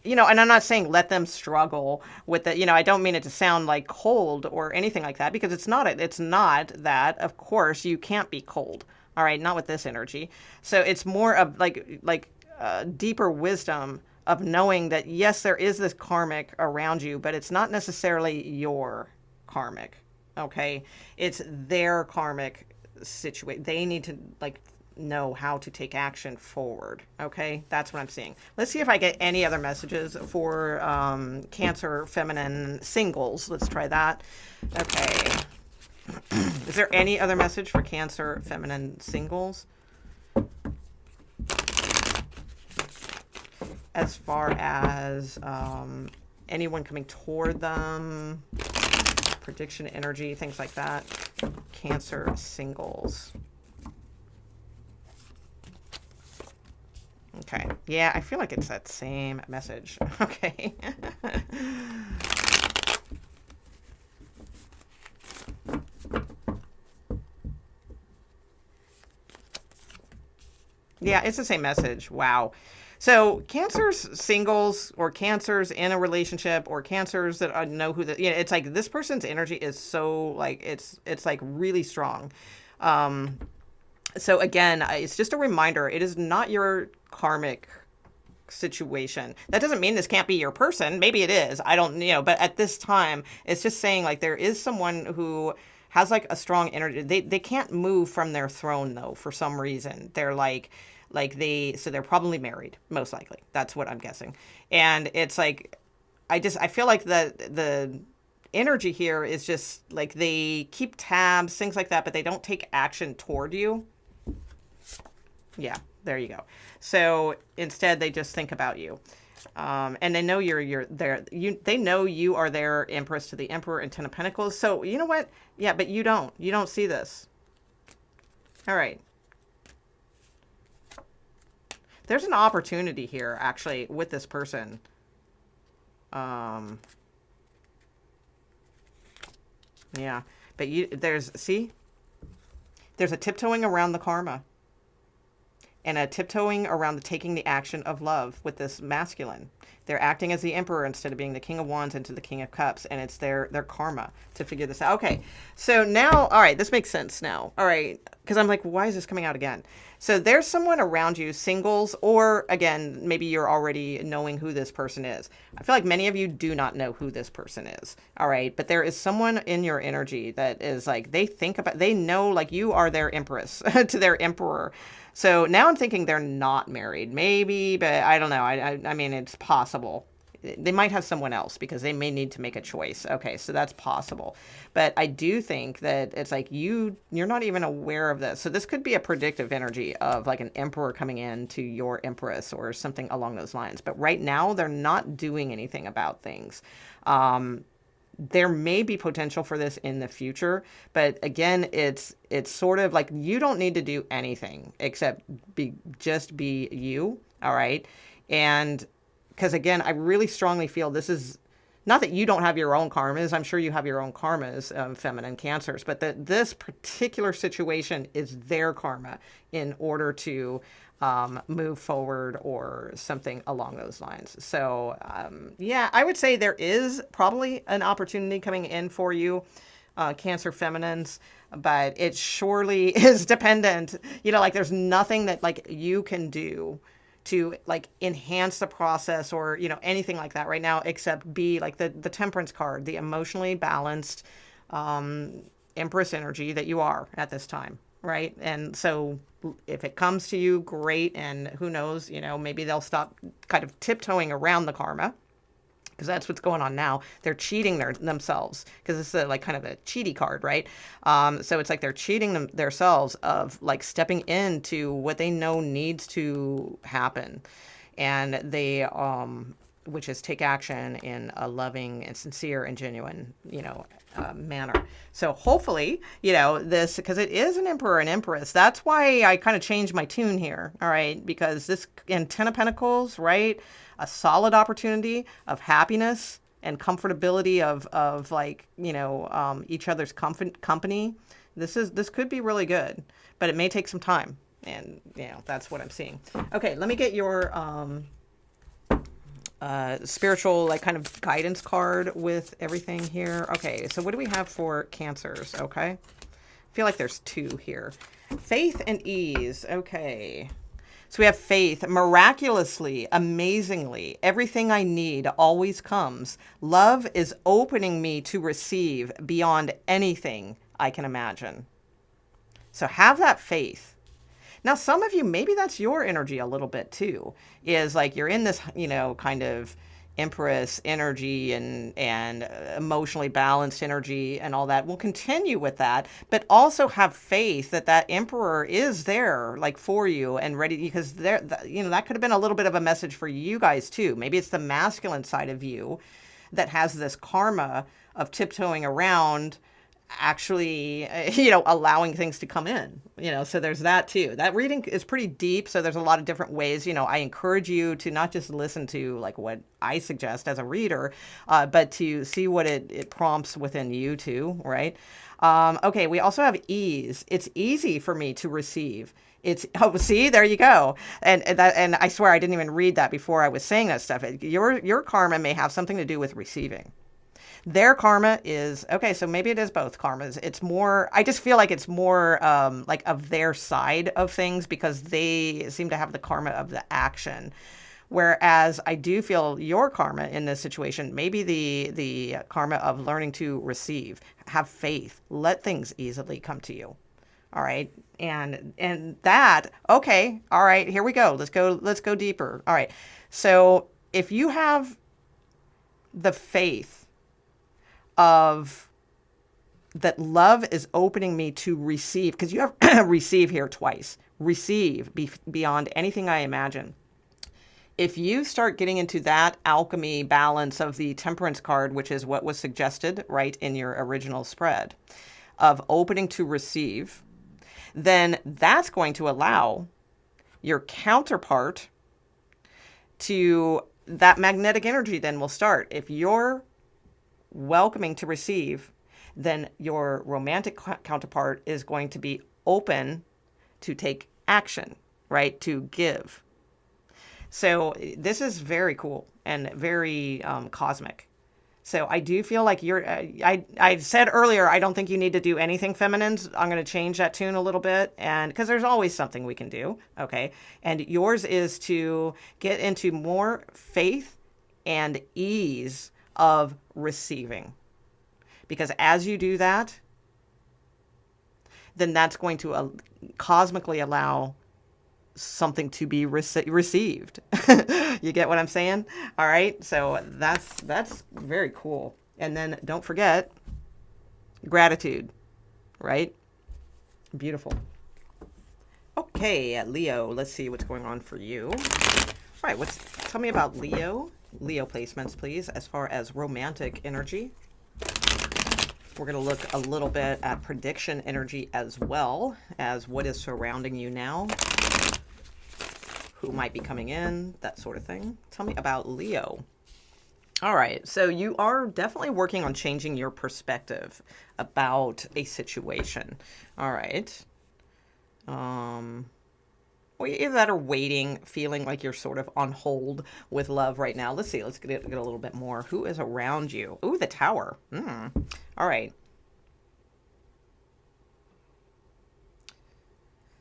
and I'm not saying let them struggle with it. I don't mean it to sound like cold or anything like that, because it's not that. Of course, you can't be cold. All right. Not with this energy. So it's more of like deeper wisdom of knowing that, yes, there is this karmic around you, but it's not necessarily your karmic. Okay. It's their karmic situation. They need to know how to take action forward. Okay, that's what I'm seeing. Let's see if I get any other messages for Cancer feminine singles. Let's try that. Okay. Is there any other message for Cancer feminine singles? As far as anyone coming toward them, prediction energy, things like that. Cancer singles. Okay. Yeah, I feel like it's that same message. Okay. Yeah, it's the same message. Wow. So Cancers singles, or Cancers in a relationship, or Cancers that know who it's like this person's energy is so it's like really strong. So again, it's just a reminder. It is not your karmic situation. That doesn't mean this can't be your person. Maybe it is. I don't, but at this time, it's just saying there is someone who has a strong energy. They can't move from their throne though, for some reason. They're so they're probably married, most likely. That's what I'm guessing. And it's I feel like the energy here is just they keep tabs, things like that, but they don't take action toward you. Yeah, there you go. So instead, they just think about you, and they know you're there. They know you are their Empress to the Emperor and Ten of Pentacles. So you know what? Yeah, but you don't. You don't see this. All right. There's an opportunity here, actually, with this person. Yeah, but there's a tiptoeing around the karma. And a tiptoeing around taking the action of love with this masculine. They're acting as the Emperor instead of being the King of Wands into the King of Cups. And it's their karma to figure this out. Okay, so now, all right, this makes sense now. All right, because I'm like, why is this coming out again? So there's someone around you, singles, or again, maybe you're already knowing who this person is. I feel like many of you do not know who this person is. All right, but there is someone in your energy that is they know you are their Empress to their Emperor. So now I'm thinking they're not married, maybe, but I don't know. I mean, it's possible. They might have someone else because they may need to make a choice. Okay, so that's possible. But I do think that it's you're not even aware of this. So this could be a predictive energy of an Emperor coming in to your Empress or something along those lines. But right now, they're not doing anything about things. There may be potential for this in the future, but again, it's sort of you don't need to do anything except just be you. All right. And because again, I really strongly feel this is not that you don't have your own karmas. I'm sure you have your own karmas, feminine Cancers, but that this particular situation is their karma in order to move forward or something along those lines. So, yeah, I would say there is probably an opportunity coming in for you, Cancer feminines, but it surely is dependent, there's nothing that you can do to enhance the process or, anything like that right now, except be the Temperance card, the emotionally balanced, Empress energy that you are at this time, right? And so if it comes to you, great. And who knows, maybe they'll stop kind of tiptoeing around the karma, because that's what's going on now. They're cheating themselves, because it's like kind of a cheaty card, right? So it's like they're cheating themselves of like stepping into what they know needs to happen. And they, which is take action in a loving and sincere and genuine, manner. So hopefully, this, because it is an emperor and empress. That's why I kind of changed my tune here. All right. Because this in 10 of Pentacles, right? A solid opportunity of happiness and comfortability of like, each other's company. This could be really good, but it may take some time. And, that's what I'm seeing. Okay. Let me get your, spiritual, like, kind of guidance card with everything here. Okay, so what do we have for Cancers? Okay, I feel like there's 2 here. Faith and ease. Okay, so we have faith. Miraculously, amazingly, everything I need always comes. Love is opening me to receive beyond anything I can imagine. So have that faith. Now, some of you, maybe that's your energy a little bit too, is like you're in this, kind of Empress energy and emotionally balanced energy and all that. We'll continue with that, but also have faith that Emperor is there, like, for you and ready, because that could have been a little bit of a message for you guys too. Maybe it's the masculine side of you that has this karma of tiptoeing around, actually, allowing things to come in, so there's that too. That reading is pretty deep, so there's a lot of different ways. I encourage you to not just listen to like what I suggest as a reader, but to see what it prompts within you too, right? Okay, we also have ease. It's easy for me to receive. See, there you go. And I swear I didn't even read that before I was saying that stuff. Your karma may have something to do with receiving. Their karma is, okay, so maybe it is both karmas. It's more, I just feel like it's more like of their side of things, because they seem to have the karma of the action. Whereas I do feel your karma in this situation, maybe the karma of learning to receive, have faith, let things easily come to you. All right. And that, okay, all right, here we go. Let's go deeper. All right. So if you have the faith of that love is opening me to receive, because you have receive here twice, receive beyond anything I imagine. If you start getting into that alchemy balance of the Temperance card, which is what was suggested right in your original spread, of opening to receive, then that's going to allow your counterpart to, that magnetic energy then will start. If you're welcoming to receive, then your romantic counterpart is going to be open to take action, right? To give. So this is very cool and very cosmic. So I do feel like I said earlier, I don't think you need to do anything feminine. I'm going to change that tune a little bit, and because there's always something we can do. Okay. And yours is to get into more faith and ease of receiving, because as you do that, then that's going to cosmically allow something to be received. You get what I'm saying? All right. So that's very cool. And then don't forget gratitude, right? Beautiful. Okay, Leo, let's see what's going on for you. All right. Tell me about Leo. Leo placements, please, as far as romantic energy. We're going to look a little bit at prediction energy as well as what is surrounding you now, who might be coming in, that sort of thing. Tell me about Leo. All right, so you are definitely working on changing your perspective about a situation. All right. Or either that or waiting, feeling like you're sort of on hold with love right now. Let's see. Let's get a little bit more. Who is around you? Ooh, the Tower. All right.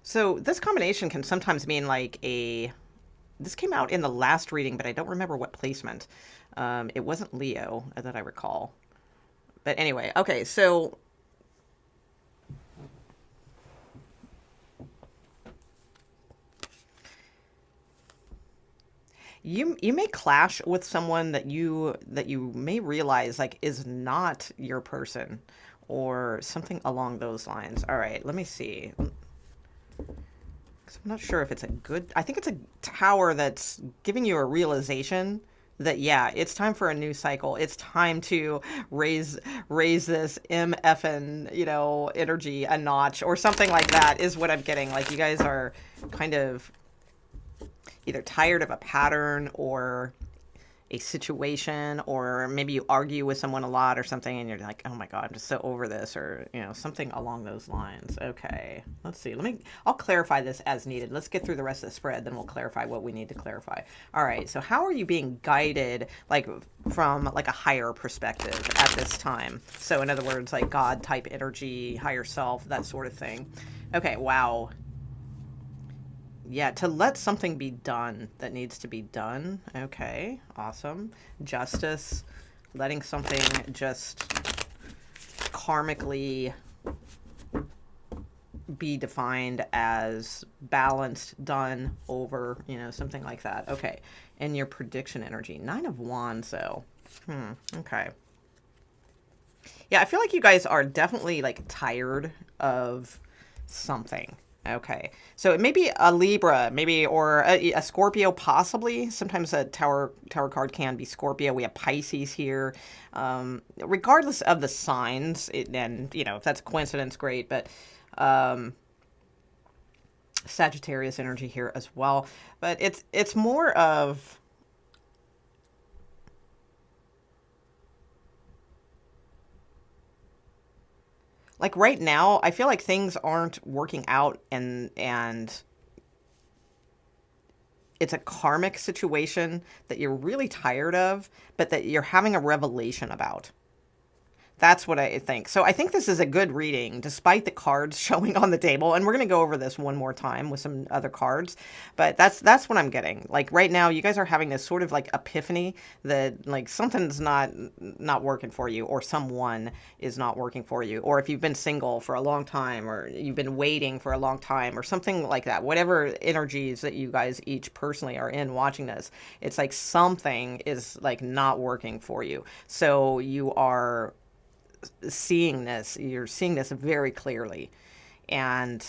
So this combination can sometimes mean like this came out in the last reading, but I don't remember what placement. It wasn't Leo that I recall. But anyway, okay. So You may clash with someone that you may realize like is not your person or something along those lines. All right, let me see. 'Cause I'm not sure if it's a good. I think it's a tower that's giving you a realization that yeah, it's time for a new cycle. It's time to raise raise this MFN, energy a notch or something like that is what I'm getting. Like you guys are kind of either tired of a pattern or a situation, or maybe you argue with someone a lot or something and you're like, oh my god, I'm just so over this, or something along those lines. Okay, let's see, I'll clarify this as needed. Let's get through the rest of the spread, then we'll clarify what we need to clarify. All right, so how are you being guided, like from like a higher perspective at this time? So in other words, like God type energy, higher self, that sort of thing. Okay, wow. Yeah, to let something be done that needs to be done. Okay, awesome. Justice, letting something just karmically be defined as balanced, done, over, something like that. Okay, and your prediction energy. 9 of Wands, though. Okay. Yeah, I feel like you guys are definitely like tired of something. Okay, so it may be a Libra, maybe, or a Scorpio, possibly. Sometimes a tower card can be Scorpio. We have Pisces here. Regardless of the signs, and if that's a coincidence, great. But Sagittarius energy here as well. But it's more of, like, right now, I feel like things aren't working out, and it's a karmic situation that you're really tired of, but that you're having a revelation about. That's what I think. So I think this is a good reading, despite the cards showing on the table. And we're going to go over this one more time with some other cards. But that's what I'm getting. Like right now, you guys are having this sort of like epiphany that like something's not working for you, or someone is not working for you. Or if you've been single for a long time, or you've been waiting for a long time, or something like that. Whatever energies that you guys each personally are in watching this, it's like something is like not working for you. So you're seeing this very clearly, and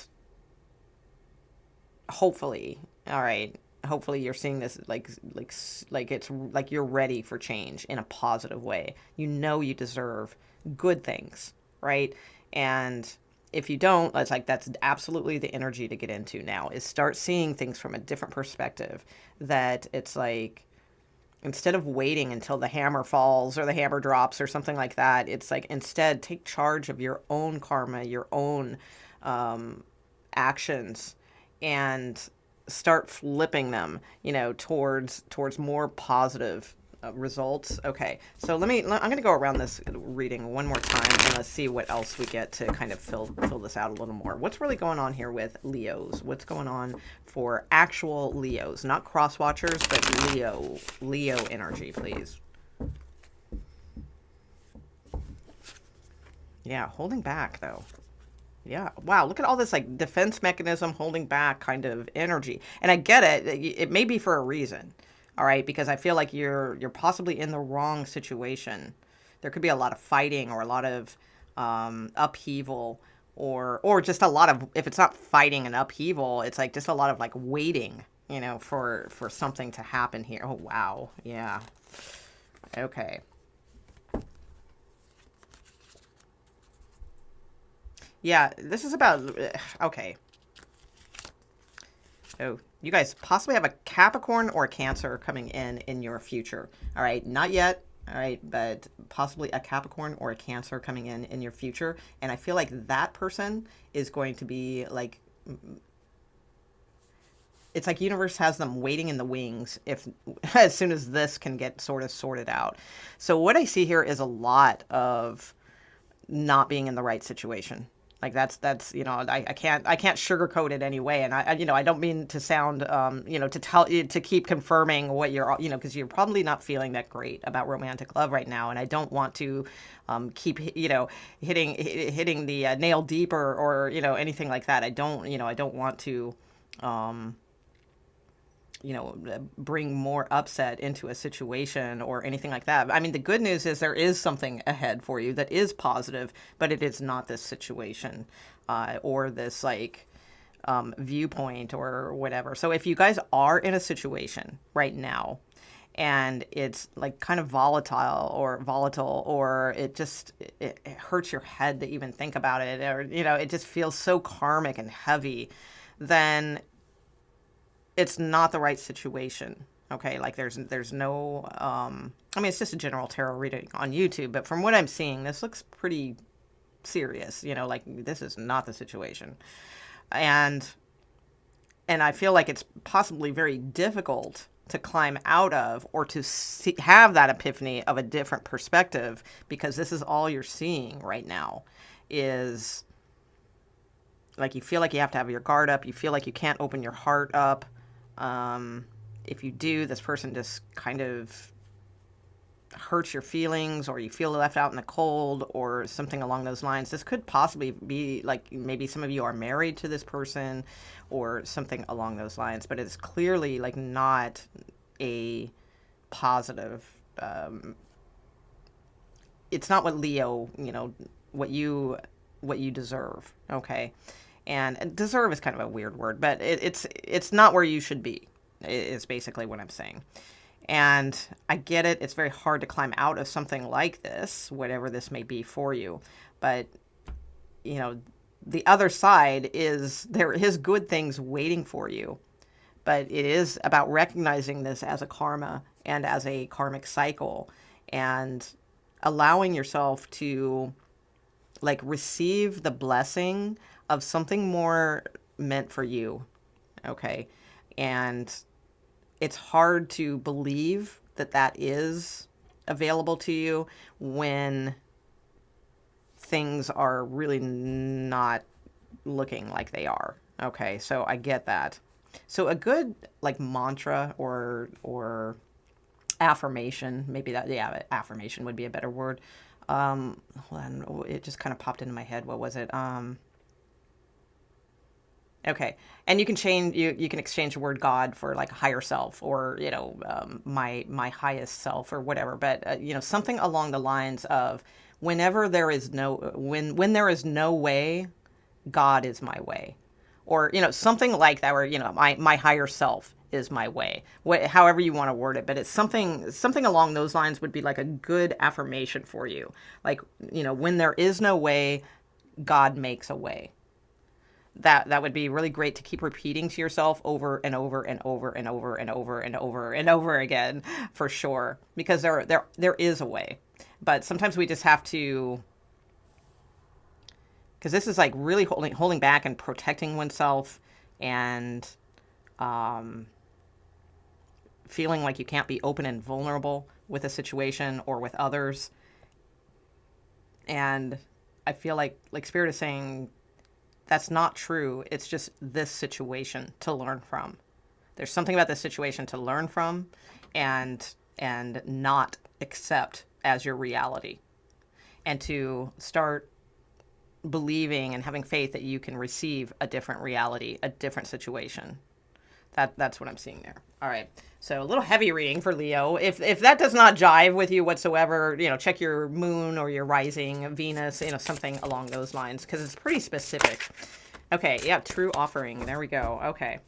hopefully, all right, hopefully you're seeing this like it's like you're ready for change in a positive way. You deserve good things, right? And if you don't, it's like that's absolutely the energy to get into now, is start seeing things from a different perspective. That it's like, instead of waiting until the hammer falls or the hammer drops or something like that, it's like instead take charge of your own karma, your own actions, and start flipping them, towards more positive results. Okay, so I'm going to go around this reading one more time, and let's see what else we get to kind of fill this out a little more. What's really going on here with Leos? What's going on for actual Leos, not cross watchers, but Leo energy, please. Yeah, holding back though. Yeah. Wow. Look at all this like defense mechanism, holding back kind of energy. And I get it. It may be for a reason. All right. Because I feel like you're possibly in the wrong situation. There could be a lot of fighting, or a lot of upheaval, or just a lot of, if it's not fighting and upheaval, it's like just a lot of like waiting, for something to happen here. Oh, wow. Yeah. Okay. Yeah, this is about, okay. Oh, you guys possibly have a Capricorn or a Cancer coming in your future. All right, not yet. All right, but possibly a Capricorn or a Cancer coming in your future. And I feel like that person is going to be like, it's like universe has them waiting in the wings if as soon as this can get sort of sorted out. So what I see here is a lot of not being in the right situation. Like that's I can't sugarcoat it anyway. And I don't mean to sound to tell you to keep confirming what you're because you're probably not feeling that great about romantic love right now. And I don't want to keep hitting the nail deeper, or anything like that. I don't want to bring more upset into a situation or anything like that. I mean, the good news is there is something ahead for you that is positive, but it is not this situation or this like viewpoint or whatever. So if you guys are in a situation right now and it's like kind of volatile, or it hurts your head to even think about it, or it just feels so karmic and heavy, then it's not the right situation. Okay, like there's no I mean, it's just a general tarot reading on YouTube, but from what I'm seeing, this looks pretty serious. Like this is not the situation. And I feel like it's possibly very difficult to climb out of, or to have that epiphany of a different perspective, because this is all you're seeing right now. Is like you feel like you have to have your guard up. You feel like you can't open your heart up. If you do, this person just kind of hurts your feelings, or you feel left out in the cold, or something along those lines. This could possibly be like maybe some of you are married to this person or something along those lines, but it's clearly like not a positive. It's not what Leo, what you deserve. Okay. And deserve is kind of a weird word, but it's not where you should be, is basically what I'm saying. And I get it. It's very hard to climb out of something like this, whatever this may be for you. But, the other side is there is good things waiting for you. But it is about recognizing this as a karma and as a karmic cycle, and allowing yourself to like receive the blessing of something more meant for you. Okay. And it's hard to believe that is available to you when things are really not looking like they are. Okay, so I get that. So a good like mantra or affirmation, maybe affirmation would be a better word. It just kind of popped into my head. What was it? Okay, and you can exchange the word God for like higher self, or my highest self, or whatever. But something along the lines of when there is no way, God is my way, or something like that, where my higher self is my way. However you want to word it, but it's something along those lines would be like a good affirmation for you. Like when there is no way, God makes a way. That would be really great to keep repeating to yourself over and over and over and over and over and over and over again, for sure, because there is a way. But sometimes we just have to, because this is like really holding back and protecting oneself, and feeling like you can't be open and vulnerable with a situation or with others. And I feel like Spirit is saying, that's not true. It's just this situation to learn from. There's something about this situation to learn from, and not accept as your reality, and to start believing and having faith that you can receive a different reality, a different situation. That's what I'm seeing there. All right. So a little heavy reading for Leo. If that does not jive with you whatsoever, check your moon or your rising, Venus, something along those lines, because it's pretty specific. Okay. Yeah. True offering. There we go. Okay.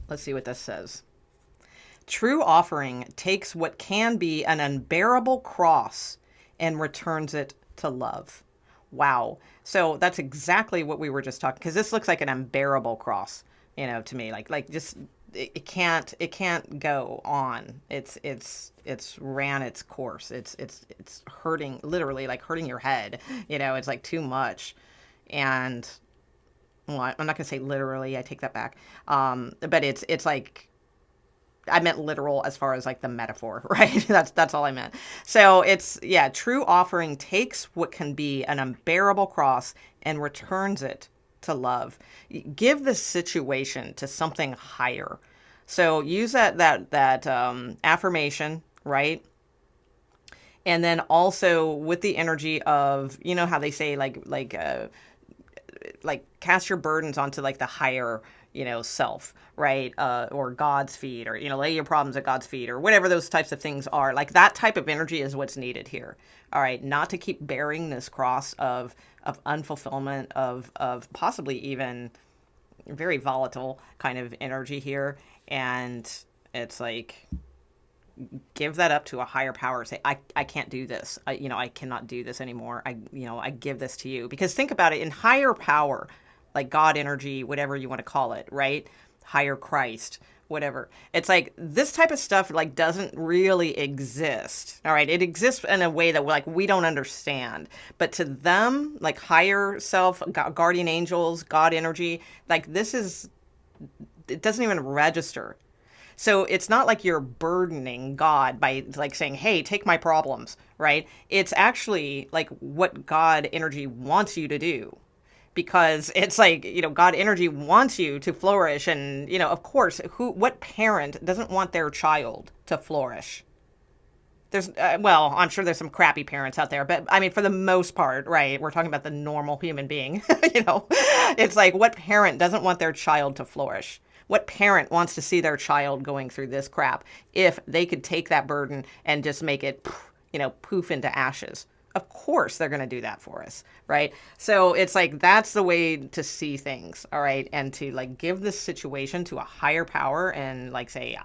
Let's see what this says. True offering takes what can be an unbearable cross and returns it to love. Wow. So that's exactly what we were just talking, because this looks like an unbearable cross. To me, like just it can't go on. It's ran its course. It's hurting, literally like hurting your head. It's like too much. And well, I'm not gonna say literally. I take that back. But it's like, I meant literal as far as like the metaphor, right? That's all I meant. So true offering takes what can be an unbearable cross and returns it to love. Give the situation to something higher. So use that affirmation, right? And then also with the energy of, how they say like cast your burdens onto like the higher, self, right? Or God's feet, or, lay your problems at God's feet, or whatever those types of things are. Like that type of energy is what's needed here. All right. Not to keep bearing this cross of unfulfillment, of possibly even very volatile kind of energy here. And it's like, give that up to a higher power. Say, I can't do this. I cannot do this anymore. I give this to you. Because think about it, in higher power, like God energy, whatever you want to call it, right? Higher Christ, whatever. It's like this type of stuff like doesn't really exist. All right. It exists in a way that like we don't understand. But to them, like higher self, guardian angels, God energy, like it doesn't even register. So it's not like you're burdening God by like saying, hey, take my problems, right? It's actually like what God energy wants you to do. Because it's like, God energy wants you to flourish. And, of course, what parent doesn't want their child to flourish? Well, I'm sure there's some crappy parents out there, but I mean, for the most part, right? We're talking about the normal human being, it's like, what parent doesn't want their child to flourish? What parent wants to see their child going through this crap if they could take that burden and just make it, poof into ashes? Of course they're going to do that for us, right? So it's like, that's the way to see things, all right? And to like give this situation to a higher power and like say,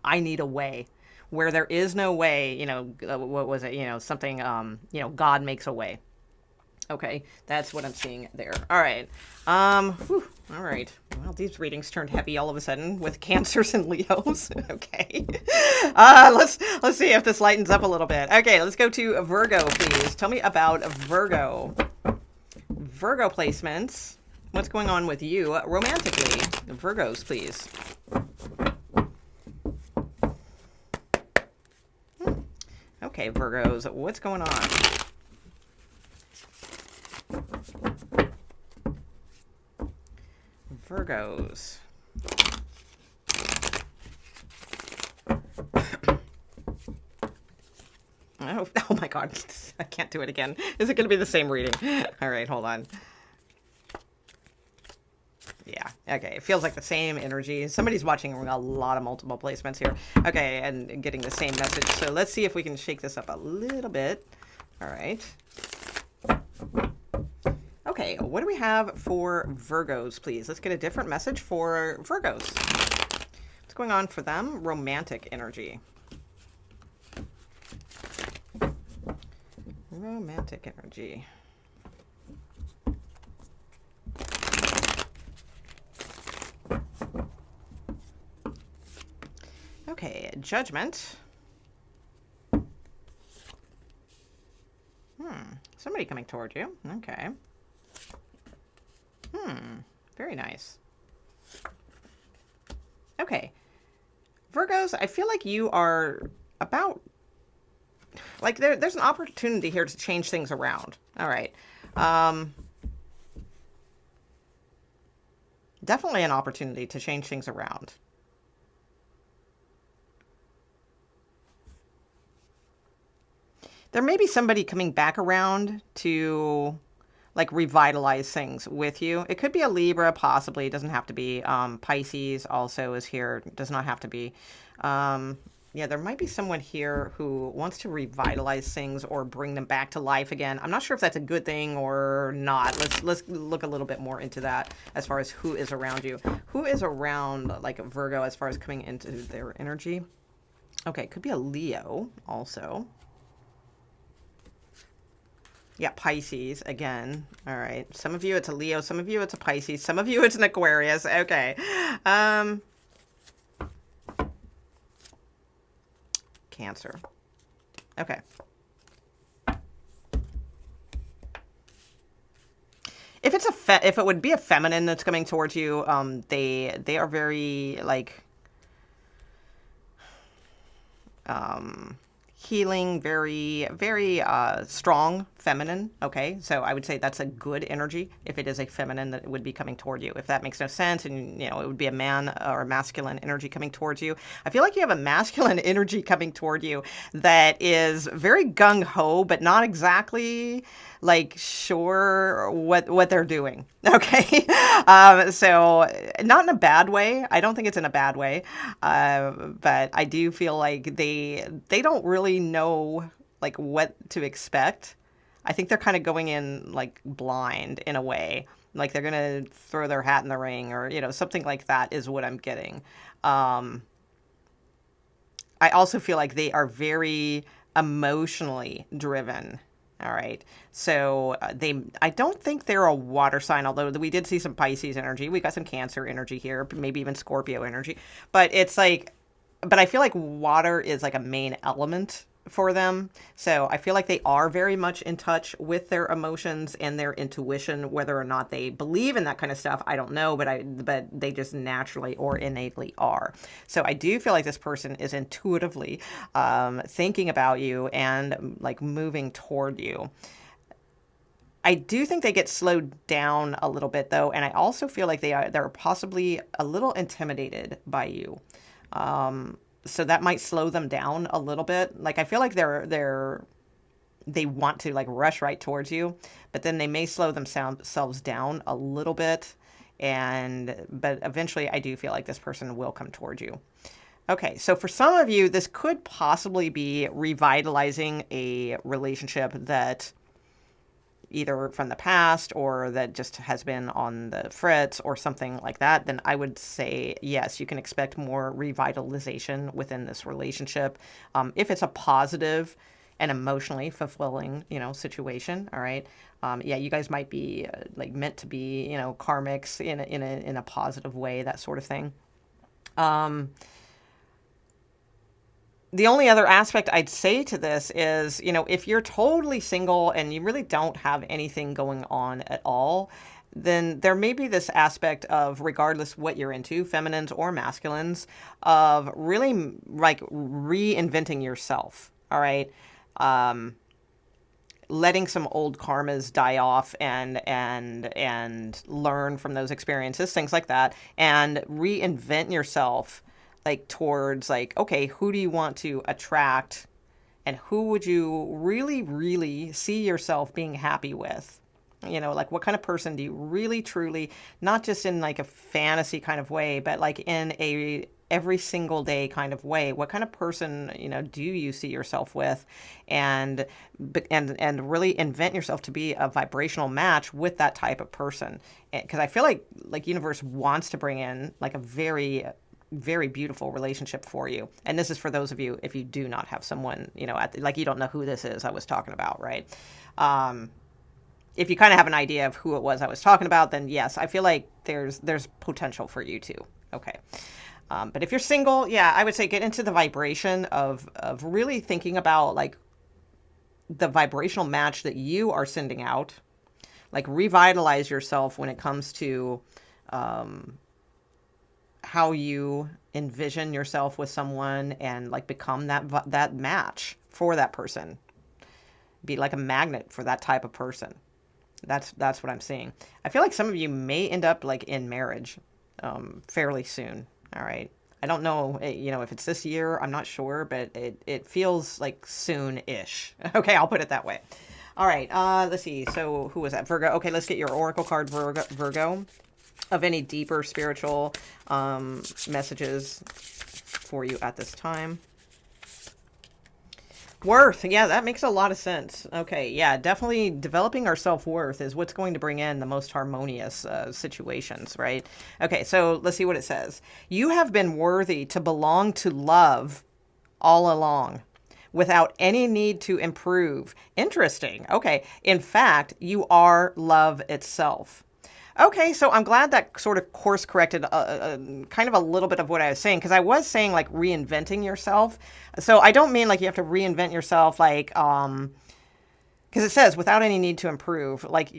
I need a way. Where there is no way, what was it? Something, God makes a way. Okay, that's what I'm seeing there. All right. All right. Well, these readings turned heavy all of a sudden with Cancers and Leos. Okay. Let's see if this lightens up a little bit. Okay, let's go to Virgo, please. Tell me about Virgo. Virgo placements. What's going on with you romantically? Virgos, please. Okay, Virgos, what's going on? Virgos. Oh my God. I can't do it again. Is it going to be the same reading? All right, hold on. Yeah, okay. It feels like the same energy. Somebody's watching a lot of multiple placements here. Okay, and getting the same message. So let's see if we can shake this up a little bit. All right. Okay, what do we have for Virgos, please? Let's get a different message for Virgos. What's going on for them? Romantic energy. Romantic energy. Okay, Judgment. Somebody coming toward you. Okay. Very nice. Okay. Virgos, I feel like you are about... Like, there's an opportunity here to change things around. All right. Definitely an opportunity to change things around. There may be somebody coming back around to, like, revitalize things with you. It could be a Libra, possibly. It doesn't have to be. Pisces also is here. It does not have to be. Yeah, there might be someone here who wants to revitalize things or bring them back to life again. I'm not sure if that's a good thing or not. Let's look a little bit more into that as far as who is around you. Who is around, like, Virgo as far as coming into their energy? Okay, it could be a Leo also. Yeah, Pisces, again. All right. Some of you, it's a Leo. Some of you, it's a Pisces. Some of you, it's an Aquarius. Okay. Cancer. Okay. If it's if it would be a feminine that's coming towards you, they are very, like, healing, very, very strong feminine. Okay, so I would say that's a good energy if it is a feminine that would be coming toward you. If that makes no sense, and it would be a man or a masculine energy coming towards you. I feel like you have a masculine energy coming toward you that is very gung ho, but not exactly like sure what they're doing. Okay, so not in a bad way. I don't think it's in a bad way, but I do feel like they don't really know like what to expect. I think they're kind of going in like blind in a way. Like they're going to throw their hat in the ring or, something like that is what I'm getting. I also feel like they are very emotionally driven. All right. So I don't think they're a water sign, although we did see some Pisces energy. We got some Cancer energy here, maybe even Scorpio energy. But I feel like water is like a main element for them. So I feel like they are very much in touch with their emotions and their intuition. Whether or not they believe in that kind of stuff, I don't know, but they just naturally or innately are. So I do feel like this person is intuitively thinking about you and like moving toward you. I do think they get slowed down a little bit though, and I also feel like they're possibly a little intimidated by you. So that might slow them down a little bit. Like I feel like they want to like rush right towards you, but then they may slow themselves down a little bit. But eventually I do feel like this person will come towards you. Okay, so for some of you, this could possibly be revitalizing a relationship that either from the past or that just has been on the fritz or something like that, then I would say, yes, you can expect more revitalization within this relationship. If it's a positive and emotionally fulfilling, situation, all right? Yeah, you guys might be like meant to be, karmics in a positive way, that sort of thing. The only other aspect I'd say to this is, if you're totally single and you really don't have anything going on at all, then there may be this aspect of, regardless what you're into, feminines or masculines, of really like reinventing yourself. All right. Letting some old karmas die off and learn from those experiences, things like that, and reinvent yourself like towards like, okay, who do you want to attract and who would you really, really see yourself being happy with? Like what kind of person do you really, truly, not just in like a fantasy kind of way, but like in a every single day kind of way, what kind of person, do you see yourself with? And really invent yourself to be a vibrational match with that type of person. Because I feel like universe wants to bring in like a very, very beautiful relationship for you. And this is for those of you, if you do not have someone, like you don't know who this is I was talking about, right? If you kind of have an idea of who it was I was talking about, then yes, I feel like there's potential for you too. Okay. But if you're single, yeah, I would say get into the vibration of really thinking about like the vibrational match that you are sending out, like revitalize yourself when it comes to, how you envision yourself with someone and like become that match for that person. Be like a magnet for that type of person. That's what I'm seeing. I feel like some of you may end up like in marriage fairly soon. All right. I don't know, if it's this year, I'm not sure, but it feels like soon-ish. Okay, I'll put it that way. All right. Let's see. So who was that? Virgo. Okay, let's get your oracle card, Virgo. Of any deeper spiritual messages for you at this time. Worth. Yeah, that makes a lot of sense. Okay, yeah, definitely developing our self-worth is what's going to bring in the most harmonious situations, right? Okay, so let's see what it says. You have been worthy to belong to love all along, without any need to improve. Interesting. Okay, in fact, you are love itself. Okay, so I'm glad that sort of course corrected kind of a little bit of what I was saying, because I was saying like reinventing yourself. So I don't mean like you have to reinvent yourself like because it says without any need to improve, like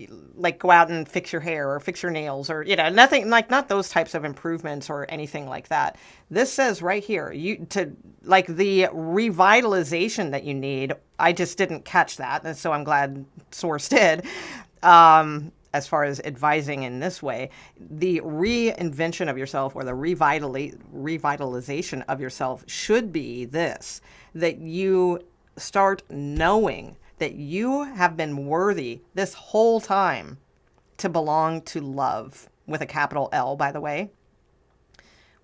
go out and fix your hair or fix your nails, or nothing, like not those types of improvements or anything like that. This says right here, you to like the revitalization that you need. I just didn't catch that, and so I'm glad Source did. As far as advising in this way, the reinvention of yourself or the revitalization of yourself should be this: that you start knowing that you have been worthy this whole time to belong to love, with a capital L, by the way,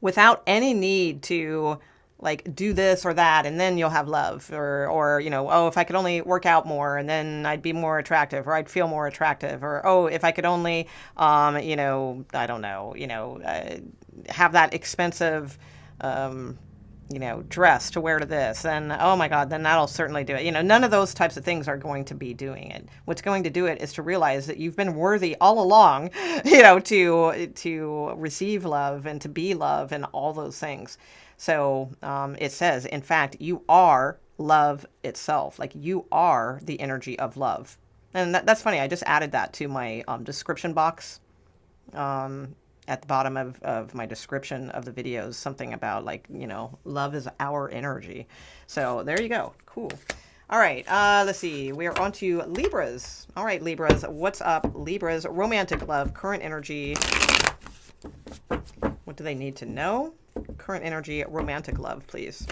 without any need to like do this or that and then you'll have love, or oh, if I could only work out more and then I'd be more attractive, or I'd feel more attractive, or oh, if I could only I don't know, have that expensive dress to wear to this, and oh my God, then that'll certainly do it. None of those types of things are going to be doing it. What's going to do it is to realize that you've been worthy all along, to receive love and to be love and all those things. So it says, in fact, you are love itself. Like, you are the energy of love. And that's funny. I just added that to my description box. At the bottom of my description of the videos, something about love is our energy. So there you go. Cool. All right. Let's see. We are on to Libras. All right, Libras. What's up, Libras? Romantic love, current energy. What do they need to know? Current energy, romantic love, please.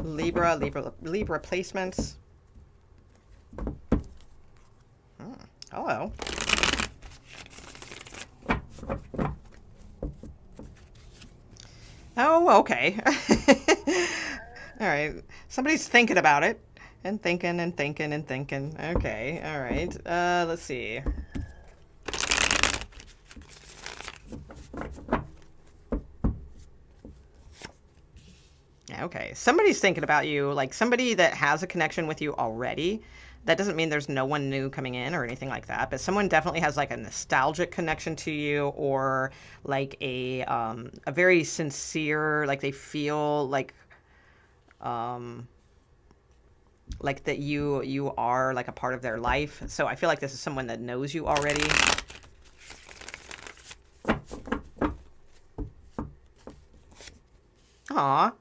Libra placements. Hello. Oh, okay. All right. Somebody's thinking about it. And thinking and thinking and thinking. Okay, all right. Let's see. Okay, somebody's thinking about you, like somebody that has a connection with you already. That doesn't mean there's no one new coming in or anything like that, but someone definitely has like a nostalgic connection to you, or like a very sincere, like they feel like that you are like a part of their life. So I feel like this is someone that knows you already. Aw.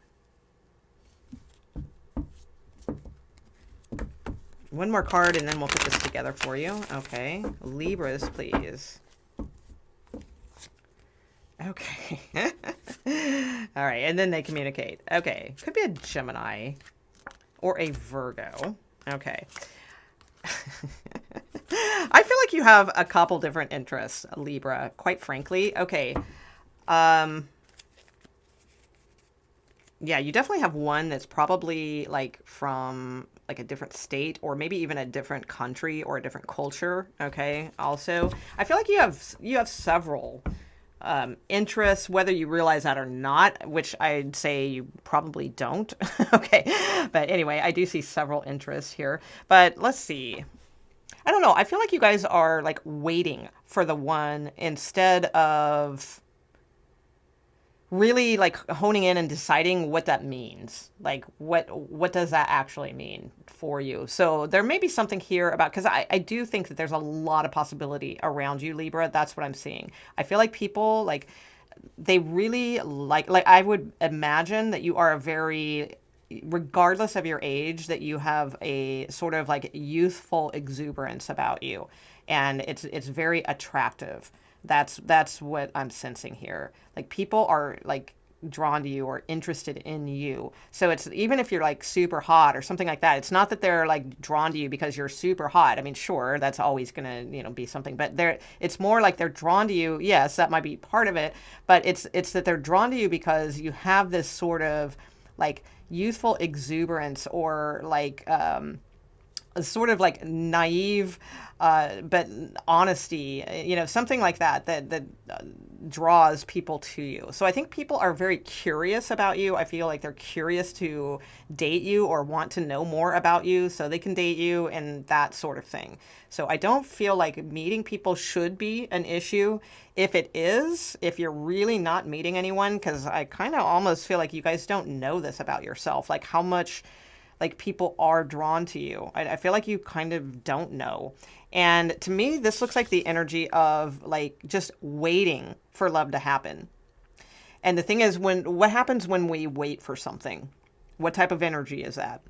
One more card and then we'll put this together for you. Okay. Libras, please. Okay. All right. And then they communicate. Okay. Could be a Gemini or a Virgo. Okay. I feel like you have a couple different interests, Libra, quite frankly. Okay. Yeah, you definitely have one that's probably like from like a different state, or maybe even a different country or a different culture. Okay. Also, I feel like you have several interests, whether you realize that or not, which I'd say you probably don't. Okay. But anyway, I do see several interests here. But let's see. I don't know. I feel like you guys are like waiting for the one instead of really like honing in and deciding what that means. Like what does that actually mean for you? So there may be something here about, because I do think that there's a lot of possibility around you, Libra. That's what I'm seeing. I feel like people like, they really like I would imagine that you are a very, regardless of your age, that you have a sort of like youthful exuberance about you, and it's very attractive. That's what I'm sensing here. Like, people are like drawn to you or interested in you. So it's, even if you're like super hot or something like that, it's not that they're like drawn to you because you're super hot. I mean, sure, that's always gonna, be something, but it's more like they're drawn to you. Yes, that might be part of it, but it's that they're drawn to you because you have this sort of like youthful exuberance, or like sort of like naive, but honesty, something like that draws people to you. So I think people are very curious about you. I feel like they're curious to date you or want to know more about you so they can date you and that sort of thing. So I don't feel like meeting people should be an issue. If it is, if you're really not meeting anyone, because I kind of almost feel like you guys don't know this about yourself, like how much like people are drawn to you. I feel like you kind of don't know. And to me, this looks like the energy of like just waiting for love to happen. And the thing is, what happens when we wait for something? What type of energy is that?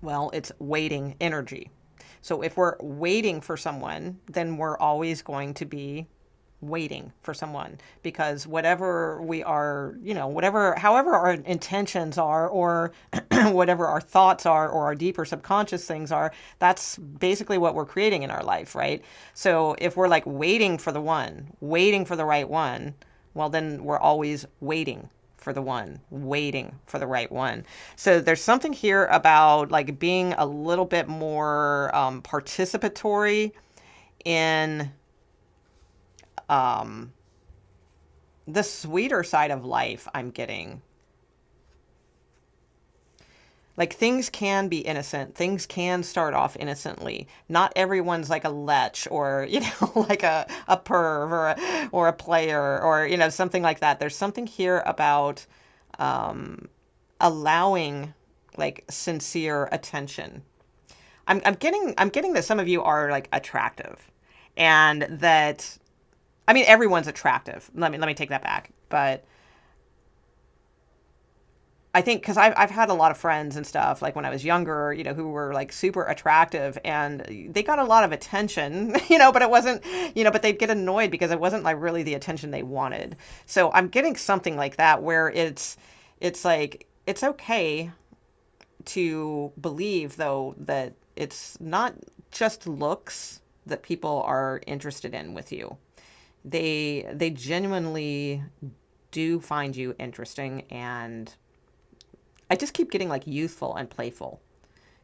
Well, it's waiting energy. So if we're waiting for someone, then we're always going to be waiting for someone, because whatever we are, however our intentions are, or whatever our thoughts are, or our deeper subconscious things are, that's basically what we're creating in our life, right? So if we're like waiting for the one, waiting for the right one, well, then we're always waiting for the one, waiting for the right one. So there's something here about like being a little bit more participatory in the sweeter side of life. I'm getting like things can be innocent. Things can start off innocently. Not everyone's like a lech or, like a perv or a player or, something like that. There's something here about allowing like sincere attention. I'm getting that some of you are like attractive, and that, I mean, everyone's attractive. Let me take that back. But I think because I've had a lot of friends and stuff, like when I was younger, who were like super attractive, and they got a lot of attention, but it wasn't, but they'd get annoyed because it wasn't like really the attention they wanted. So I'm getting something like that where it's like, it's okay to believe though that it's not just looks that people are interested in with you. They genuinely do find you interesting, and I just keep getting like youthful and playful,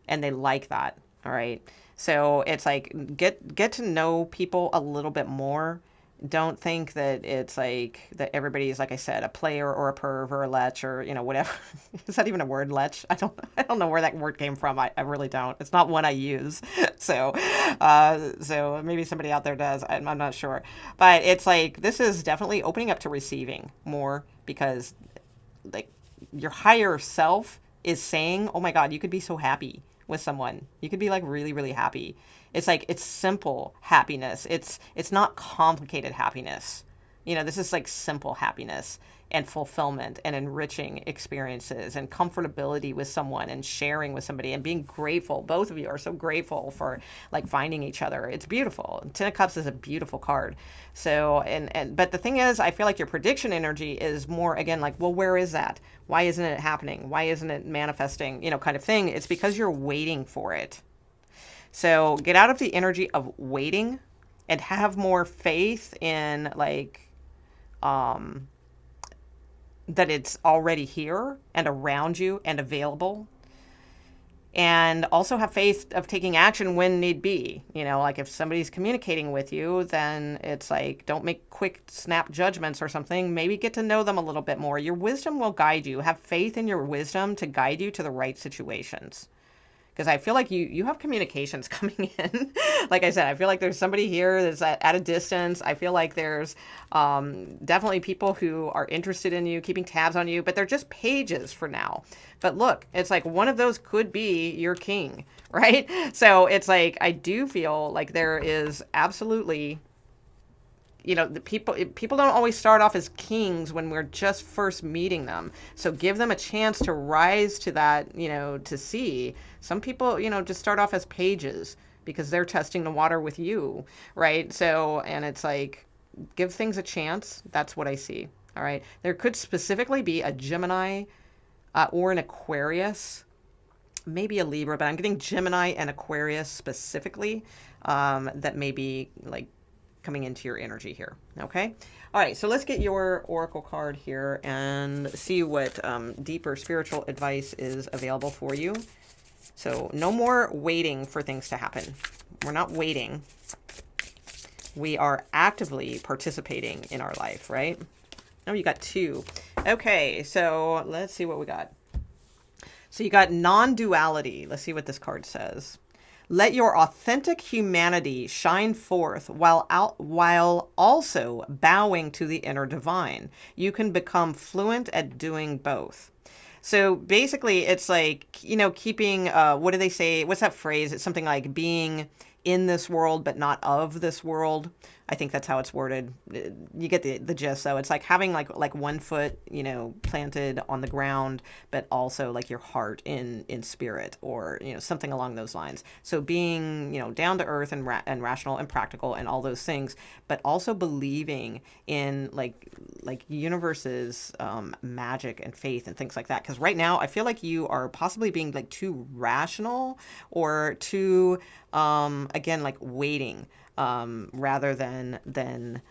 and they like that. All right. So it's like, get to know people a little bit more. Don't think that it's like that everybody is, like I said, a player or a perv or a lech or, whatever. Is that even a word, lech? I don't know where that word came from. I really don't. It's not one I use. So maybe somebody out there does. I'm not sure. But it's like, this is definitely opening up to receiving more, because like your higher self is saying, oh my God, you could be so happy with someone. You could be like really, really happy. It's like, it's simple happiness. It's not complicated happiness. This is like simple happiness and fulfillment and enriching experiences and comfortability with someone and sharing with somebody and being grateful. Both of you are so grateful for like finding each other. It's beautiful. Ten of Cups is a beautiful card. So, but the thing is, I feel like your prediction energy is more, again, like, well, where is that? Why isn't it happening? Why isn't it manifesting? Kind of thing. It's because you're waiting for it. So get out of the energy of waiting and have more faith in like, that it's already here and around you and available. And also have faith of taking action when need be. Like if somebody's communicating with you, then it's like, don't make quick snap judgments or something. Maybe get to know them a little bit more. Your wisdom will guide you. Have faith in your wisdom to guide you to the right situations. Because I feel like you have communications coming in. Like I said, I feel like there's somebody here that's at a distance. I feel like there's definitely people who are interested in you, keeping tabs on you, but they're just pages for now. But look, it's like one of those could be your king, right? So it's like, I do feel like there is absolutely, the people don't always start off as kings when we're just first meeting them. So give them a chance to rise to that, to see. Some people, just start off as pages because they're testing the water with you, right? So, and it's like, give things a chance. That's what I see. All right. There could specifically be a Gemini or an Aquarius, maybe a Libra, but I'm getting Gemini and Aquarius specifically, that may be like coming into your energy here. Okay. All right. So let's get your oracle card here and see what deeper spiritual advice is available for you. So no more waiting for things to happen. We're not waiting. We are actively participating in our life, right? Oh, you got 2. Okay, so let's see what we got. So you got non-duality. Let's see what this card says. Let your authentic humanity shine forth while also bowing to the inner divine. You can become fluent at doing both. So basically, it's like, keeping, what do they say? What's that phrase? It's something like being in this world, but not of this world. I think that's how it's worded. You get the gist. So it's like having like one foot, planted on the ground, but also like your heart in spirit, or something along those lines. So being down to earth and rational and practical and all those things, but also believing in like universe's magic and faith and things like that. Because right now I feel like you are possibly being like too rational, or too again, like waiting, rather than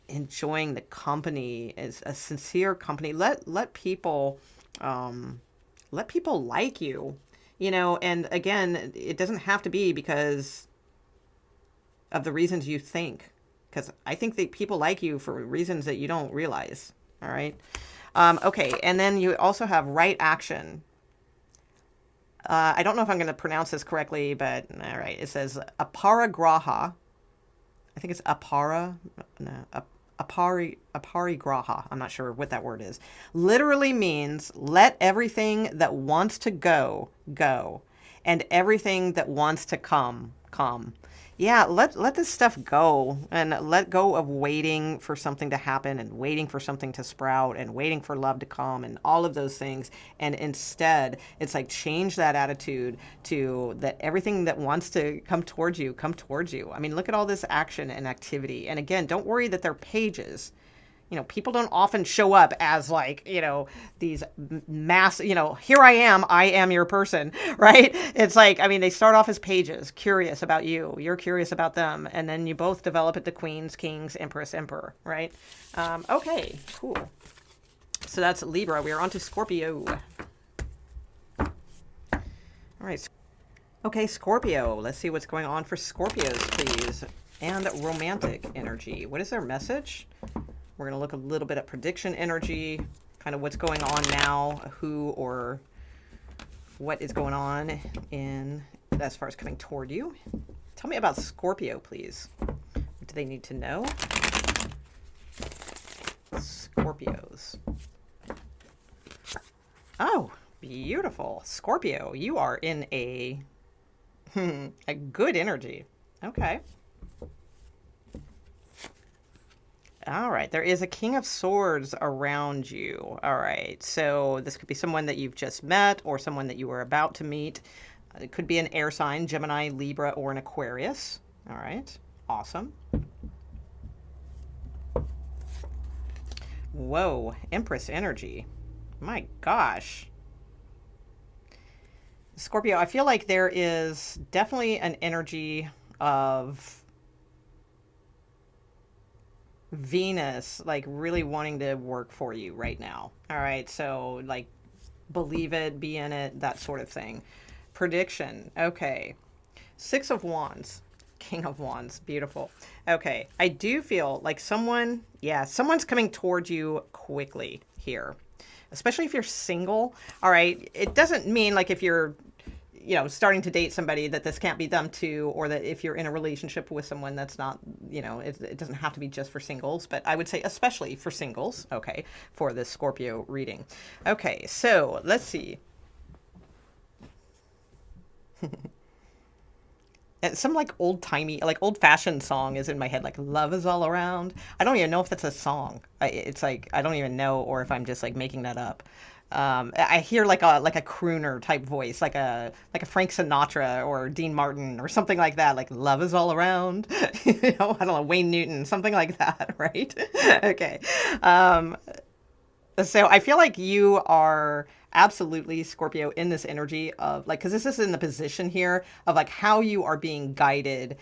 enjoying the company, as a sincere company. Let people like you, and again, it doesn't have to be because of the reasons you think, because I think that people like you for reasons that you don't realize. All right. Okay. And then you also have right action. I don't know if I'm going to pronounce this correctly, but all right. It says aparigraha. I think it's aparigraha. I'm not sure what that word is. Literally means let everything that wants to go, go, and everything that wants to come, come. Yeah, let this stuff go, and let go of waiting for something to happen, and waiting for something to sprout, and waiting for love to come, and all of those things. And instead, it's like change that attitude to that everything that wants to come towards you, come towards you. I mean, look at all this action and activity. And again, don't worry that they're pages. People don't often show up as like, these mass, here I am your person, right? It's like, I mean, they start off as pages, curious about you. You're curious about them. And then you both develop into queens, kings, empress, emperor, right? Okay, cool. So that's Libra. We are on to Scorpio. All right. Okay, Scorpio. Let's see what's going on for Scorpios, please. And romantic energy. What is their message? We're going to look a little bit at prediction energy, kind of what's going on now, who or what is going on as far as coming toward you. Tell me about Scorpio, please. What do they need to know? Scorpios. Oh, beautiful. Scorpio, you are in a good energy. Okay. All right. There is a King of Swords around you. All right. So this could be someone that you've just met, or someone that you were about to meet. It could be an air sign, Gemini, Libra, or an Aquarius. All right. Awesome. Whoa. Empress energy. My gosh. Scorpio, I feel like there is definitely an energy of Venus, like really wanting to work for you right now. All right. So like believe it, be in it, that sort of thing. Prediction. Okay. 6 of Wands. King of Wands. Beautiful. Okay. I do feel like someone's coming towards you quickly here, especially if you're single. All right. It doesn't mean like if you're starting to date somebody that this can't be done to, or that if you're in a relationship with someone that's not, it doesn't have to be just for singles, but I would say especially for singles, okay, for this Scorpio reading. Okay, so let's see. Some like old-timey, like old-fashioned song is in my head, like Love Is All Around. I don't even know if that's a song. It's like, I don't even know, or if I'm just like making that up. I hear like a crooner type voice, like a Frank Sinatra or Dean Martin or something like that, like Love Is All Around. I don't know, Wayne Newton, something like that, right? Okay. So I feel like you are absolutely, Scorpio, in this energy of like, because this is in the position here of like how you are being guided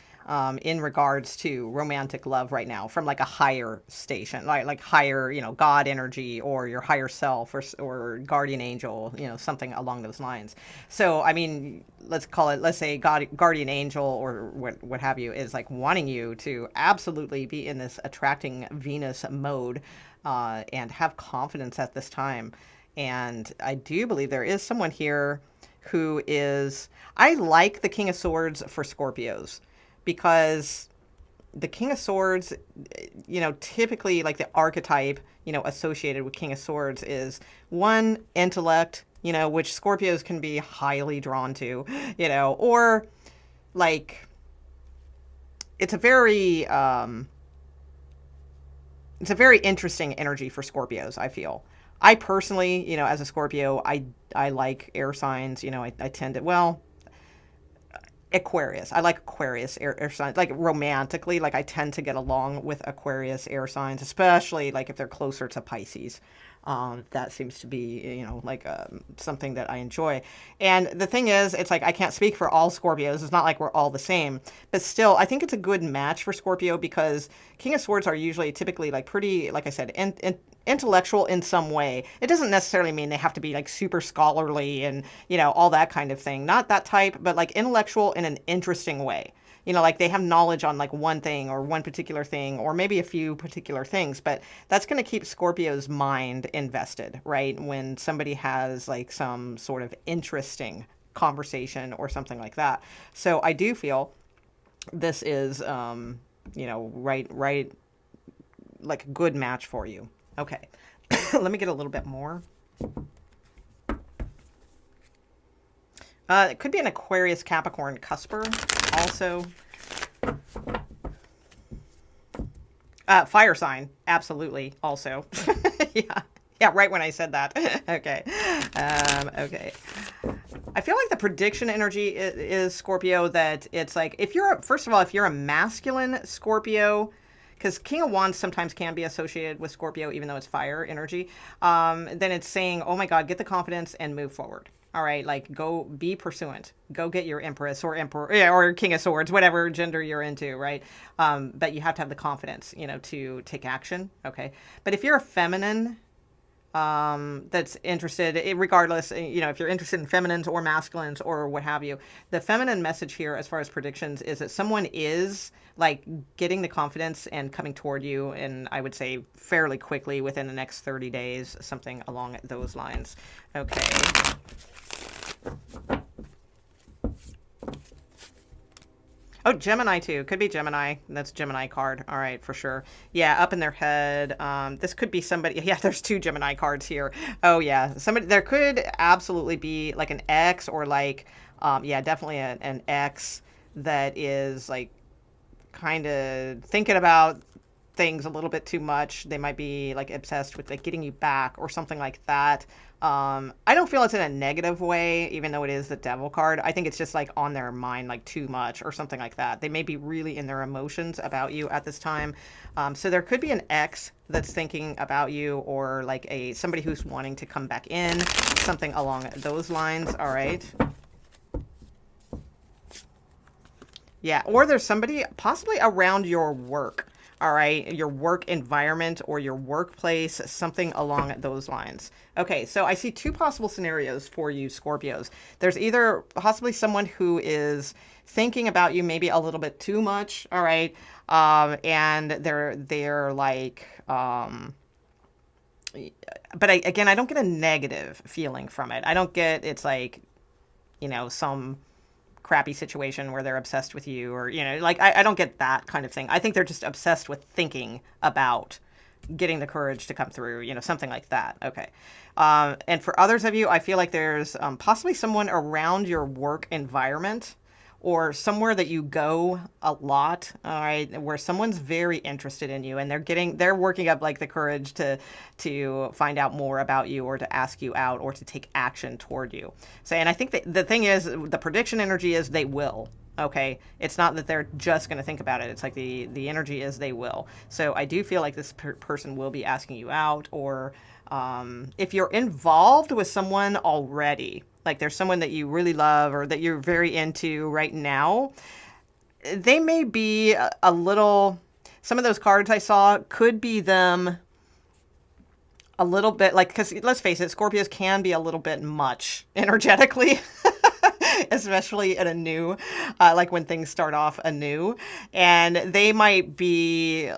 in regards to romantic love right now from like a higher station, like higher, God energy or your higher self or guardian angel, something along those lines. So, I mean, let's say God, guardian angel or what have you is like wanting you to absolutely be in this attracting Venus mode and have confidence at this time. And I do believe there is someone here who is, I like the King of Swords for Scorpios because the King of Swords, typically like the archetype, associated with King of Swords is one, intellect, which Scorpios can be highly drawn to, or like it's a very interesting energy for Scorpios, I feel. I personally, as a Scorpio, I like air signs, I tend to, well, Aquarius. I like Aquarius air signs, like romantically, like I tend to get along with Aquarius air signs, especially like if they're closer to Pisces. That seems to be, like something that I enjoy. And the thing is, it's like I can't speak for all Scorpios. It's not like we're all the same. But still, I think it's a good match for Scorpio because King of Swords are usually typically like pretty, like I said, intellectual in some way. It doesn't necessarily mean they have to be like super scholarly and, all that kind of thing. Not that type, but like intellectual in an interesting way. Like they have knowledge on like one thing or one particular thing, or maybe a few particular things, but that's going to keep Scorpio's mind invested, right? When somebody has like some sort of interesting conversation or something like that. So I do feel this is, right, like a good match for you. Okay. Let me get a little bit more. It could be an Aquarius, Capricorn, Cusper also. Fire sign, absolutely, also. Yeah. Yeah, right when I said that. Okay. Okay. I feel like the prediction energy is Scorpio that it's like, first of all, if you're a masculine Scorpio, because King of Wands sometimes can be associated with Scorpio, even though it's fire energy, then it's saying, oh my God, get the confidence and move forward. All right, like go be pursuant. Go get your Empress or Emperor or King of Swords, whatever gender you're into, right? But you have to have the confidence, to take action. Okay. But if you're a feminine that's interested, regardless, if you're interested in feminines or masculines or what have you, the feminine message here as far as predictions is that someone is like getting the confidence and coming toward you, and I would say fairly quickly within the next 30 days, something along those lines. Okay. Oh, Gemini too. Could be Gemini. That's Gemini card. All right, for sure. Yeah, up in their head. This could be somebody. Yeah, there's two Gemini cards here. Oh yeah, somebody. There could absolutely be like an ex or like, yeah, definitely an ex that is like kind of thinking about things a little bit too much. They might be like obsessed with like getting you back or something like that. I don't feel it's in a negative way, even though it is the devil card. I think it's just like on their mind, like too much or something like that. They may be really in their emotions about you at this time. So there could be an ex that's thinking about you, or like somebody who's wanting to come back in, something along those lines. All right. Yeah. Or there's somebody possibly around your work. All right, your work environment or your workplace, something along those lines. Okay, so I see two possible scenarios for you, Scorpios. There's either possibly someone who is thinking about you maybe a little bit too much, all right, and they're like, but again, I don't get a negative feeling from it. I don't get it's like, some crappy situation where they're obsessed with you, or like I don't get that kind of thing. I think they're just obsessed with thinking about getting the courage to come through, something like that. Okay. And for others of you, I feel like there's possibly someone around your work environment or somewhere that you go a lot, all right, where someone's very interested in you and they're working up like the courage to find out more about you or to ask you out or to take action toward you. So, and I think that the thing is, the prediction energy is they will. Okay, it's not that they're just going to think about it. It's like the energy is they will. So I do feel like this person will be asking you out, or If you're involved with someone already, like there's someone that you really love or that you're very into right now, they may be a little, some of those cards I saw could be them a little bit like, because let's face it, Scorpios can be a little bit much energetically. Especially in a new, like when things start off anew, and they might be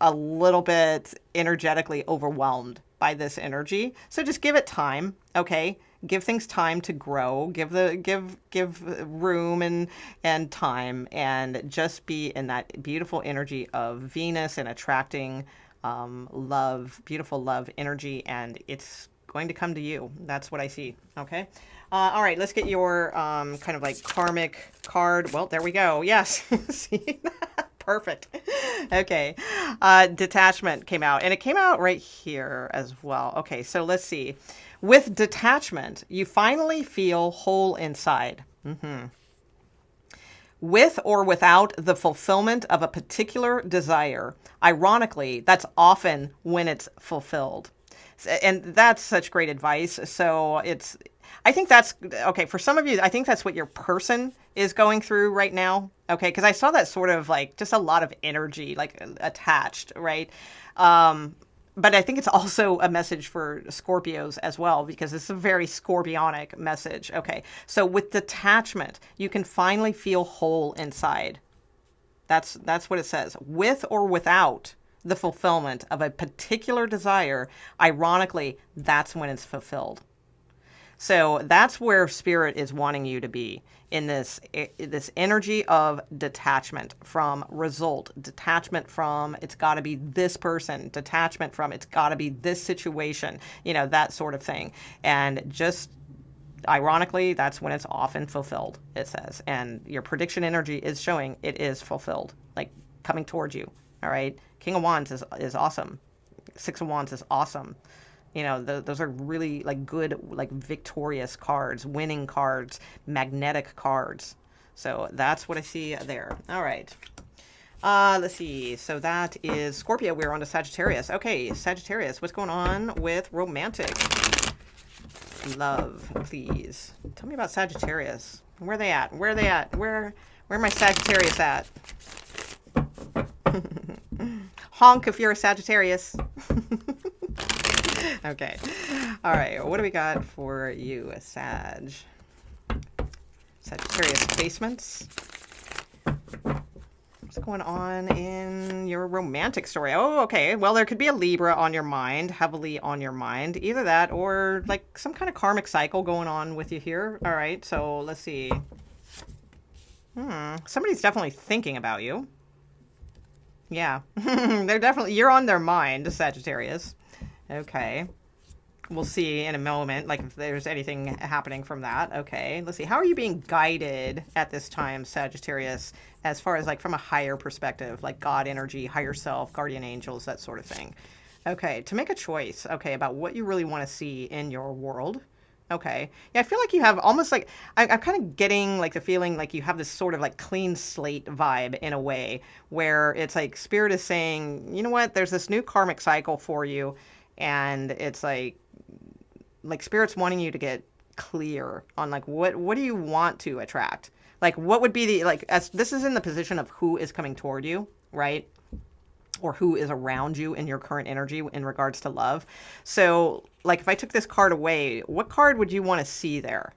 a little bit energetically overwhelmed by this energy. So just give it time, okay? Give things time to grow. Give room and time, and just be in that beautiful energy of Venus and attracting love, beautiful love energy, and it's going to come to you. That's what I see. Okay. All right, let's get your kind of like karmic card. Well, there we go. Yes. See? Perfect. Okay. Detachment came out, and it came out right here as well. Okay, so let's see. With detachment, you finally feel whole inside. With or without the fulfillment of a particular desire. Ironically, that's often when it's fulfilled. And that's such great advice. So I think that's, okay, for some of you, I think that's what your person is going through right now. Okay, because I saw that sort of like just a lot of energy, like attached, right? But I think it's also a message for Scorpios as well, because it's a very scorpionic message. Okay, so with detachment, you can finally feel whole inside. That's what it says. With or without the fulfillment of a particular desire, ironically, that's when it's fulfilled. So that's where Spirit is wanting you to be, in this energy of detachment from result, detachment from it's got to be this person, detachment from it's got to be this situation, that sort of thing. And just ironically, that's when it's often fulfilled, it says. And your prediction energy is showing it is fulfilled, like coming towards you. All right. King of Wands is awesome. Six of Wands is awesome. Those are really like good, like victorious cards, winning cards, magnetic cards. So that's what I see there. All right. Let's see. So that is Scorpio. We're on to Sagittarius. Okay, Sagittarius, what's going on with romantic love, please? Tell me about Sagittarius. Where are they at? Where my Sagittarius at? Honk if you're a Sagittarius. Okay. All right. What do we got for you, Sagittarius basements? What's going on in your romantic story? Oh, okay. Well, there could be a Libra on your mind, heavily on your mind. Either that or like some kind of karmic cycle going on with you here. All right. So let's see. Somebody's definitely thinking about you. Yeah. You're on their mind, Sagittarius. Okay. We'll see in a moment, like if there's anything happening from that. Okay. Let's see. How are you being guided at this time, Sagittarius, as far as like from a higher perspective, like God energy, higher self, guardian angels, that sort of thing? Okay. To make a choice, okay, about what you really want to see in your world. Okay. Yeah, I feel like you have almost like, I'm kind of getting like the feeling like you have this sort of like clean slate vibe in a way where it's like Spirit is saying, you know what, there's this new karmic cycle for you. And it's like Spirit's wanting you to get clear on like what do you want to attract? Like what would be the, like, as this is in the position of who is coming toward you, right? Or who is around you in your current energy in regards to love. So like if I took this card away, what card would you want to see there?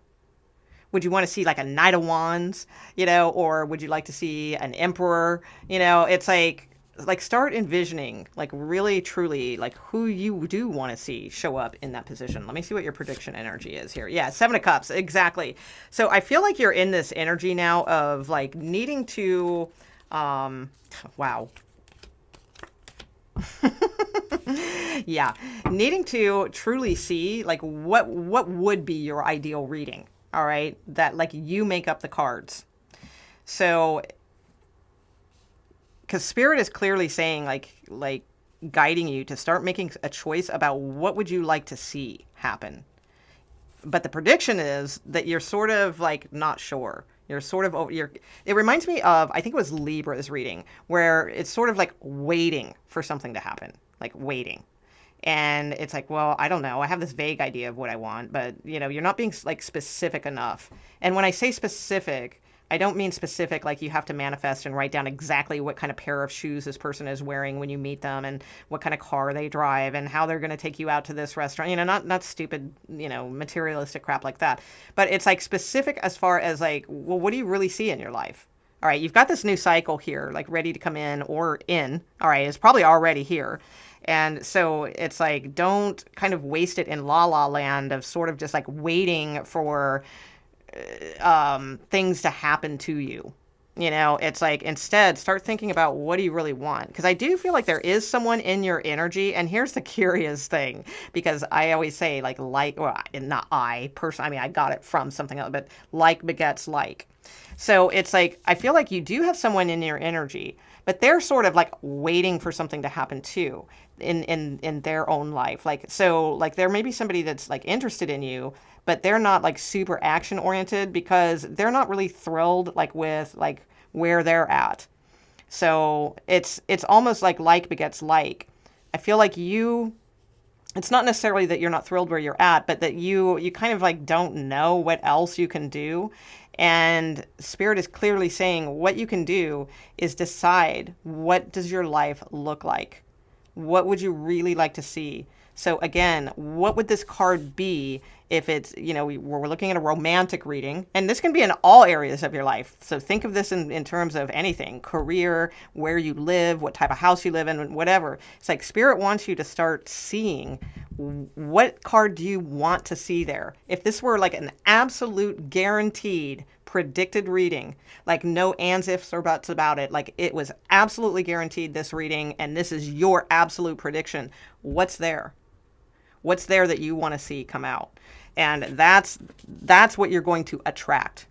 Would you want to see like a Knight of Wands, or would you like to see an Emperor? It's like start envisioning, like really truly, like who you do want to see show up in that position. Let me see what your prediction energy is here. Yeah, Seven of Cups, exactly. So I feel like you're in this energy now of like needing to, wow. Yeah, needing to truly see like what would be your ideal reading. All right, that like you make up the cards. So because Spirit is clearly saying like guiding you to start making a choice about what would you like to see happen. But the prediction is that you're sort of like not sure. You're sort of it reminds me of, I think it was Libra's reading, where it's sort of like waiting for something to happen, like waiting. And it's like, well, I don't know. I have this vague idea of what I want, but you're not being like specific enough. And when I say specific, I don't mean specific like you have to manifest and write down exactly what kind of pair of shoes this person is wearing when you meet them and what kind of car they drive and how they're going to take you out to this restaurant. Not stupid, materialistic crap like that. But it's like specific as far as like, well, what do you really see in your life? All right, you've got this new cycle here, like ready to come in or in. All right, it's probably already here. And so it's like, don't kind of waste it in la la land of sort of just like waiting for things to happen to you. It's like instead start thinking about what do you really want? Because I do feel like there is someone in your energy. And here's the curious thing, because I always say well, not I personally, I mean, I got it from something else, but like begets like. So it's like, I feel like you do have someone in your energy, but they're sort of like waiting for something to happen too in their own life. Like, so like there may be somebody that's like interested in you, but they're not like super action oriented because they're not really thrilled like with like where they're at. So it's almost like begets like. I feel like it's not necessarily that you're not thrilled where you're at, but that you kind of like don't know what else you can do. And Spirit is clearly saying what you can do is decide, what does your life look like? What would you really like to see? So again, what would this card be if it's, we're looking at a romantic reading, and this can be in all areas of your life. So think of this in terms of anything, career, where you live, what type of house you live in, whatever. It's like Spirit wants you to start seeing what card do you want to see there. If this were like an absolute guaranteed predicted reading, like no ands, ifs, or buts about it, like it was absolutely guaranteed this reading, and this is your absolute prediction, what's there? What's there that you want to see come out? And that's what you're going to attract.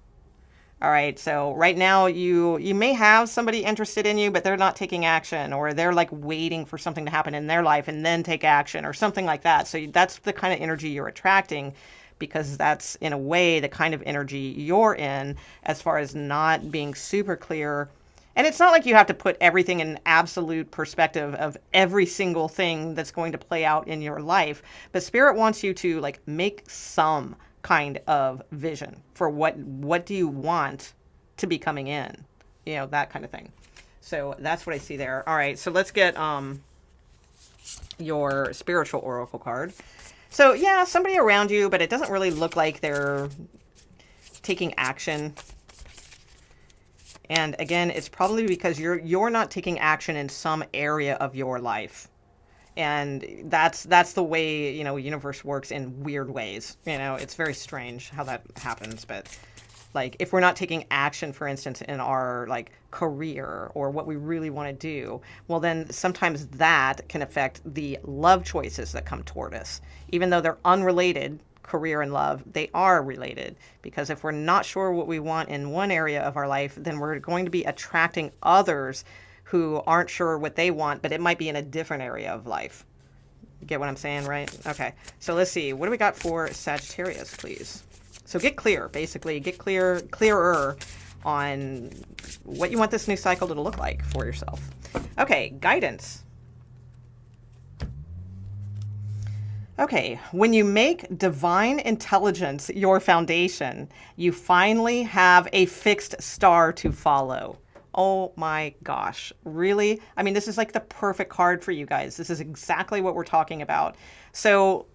All right. So right now you may have somebody interested in you, but they're not taking action, or they're like waiting for something to happen in their life and then take action or something like that. So that's the kind of energy you're attracting, because that's in a way the kind of energy you're in, as far as not being super clear. And it's not like you have to put everything in absolute perspective of every single thing that's going to play out in your life. But Spirit wants you to like make some kind of vision for what do you want to be coming in, that kind of thing. So that's what I see there. All right, so let's get your spiritual oracle card. So yeah, somebody around you, but it doesn't really look like they're taking action. And again, it's probably because you're not taking action in some area of your life. And that's the way, universe works in weird ways. It's very strange how that happens. But like, if we're not taking action, for instance, in our like career or what we really want to do, well, then sometimes that can affect the love choices that come toward us. Even though they're unrelated, career and love, they are related, because if we're not sure what we want in one area of our life, then we're going to be attracting others who aren't sure what they want, but it might be in a different area of life. Get what I'm saying, right? Okay, so let's see. What do we got for Sagittarius, please? So get clear, basically. Get clearer on what you want this new cycle to look like for yourself. Okay, guidance. Okay, when you make divine intelligence your foundation, you finally have a fixed star to follow. Oh my gosh, really? I mean, this is like the perfect card for you guys. This is exactly what we're talking about. So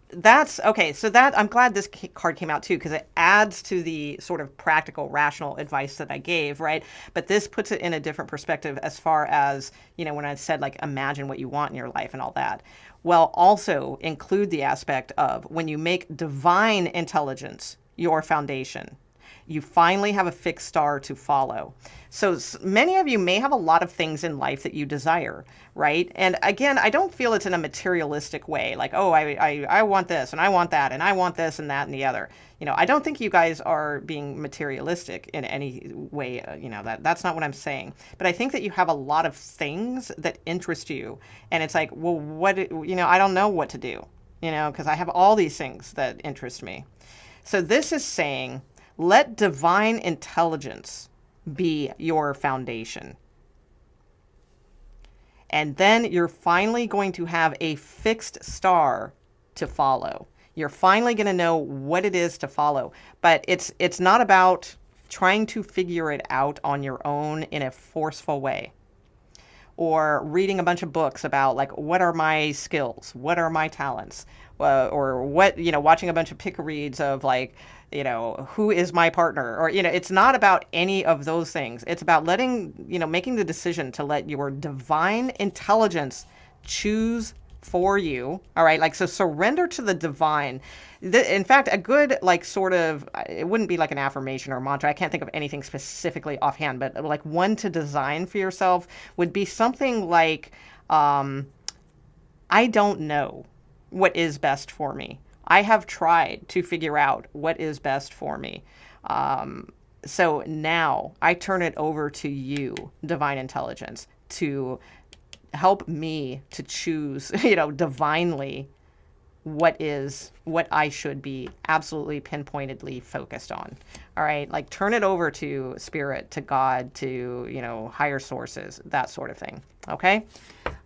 that's okay. So that I'm glad this card came out too, because it adds to the sort of practical, rational advice that I gave, right? But this puts it in a different perspective as far as, when I said like imagine what you want in your life and all that. Well, also include the aspect of when you make divine intelligence your foundation, you finally have a fixed star to follow. So many of you may have a lot of things in life that you desire, right? And again, I don't feel it's in a materialistic way, like, oh, I want this and I want that and I want this and that and the other. I don't think you guys are being materialistic in any way, that's not what I'm saying. But I think that you have a lot of things that interest you. And it's like, well, I don't know what to do, because I have all these things that interest me. So this is saying, let divine intelligence be your foundation. And then you're finally going to have a fixed star to follow. You're finally going to know what it is to follow. But it's not about trying to figure it out on your own in a forceful way, or reading a bunch of books about like what are my skills, what are my talents, or what, watching a bunch of pick reads of like, who is my partner, or it's not about any of those things. It's about making the decision to let your divine intelligence choose for you. All right, like, so surrender to the divine. In fact, a good, like, sort of, it wouldn't be like an affirmation or mantra. I can't think of anything specifically offhand, but like one to design for yourself would be something like, I don't know what is best for me. I have tried to figure out what is best for me. So now I turn it over to you, divine intelligence, to help me to choose, divinely what I should be absolutely pinpointedly focused on. All right. Like, turn it over to spirit, to God, to, higher sources, that sort of thing. Okay.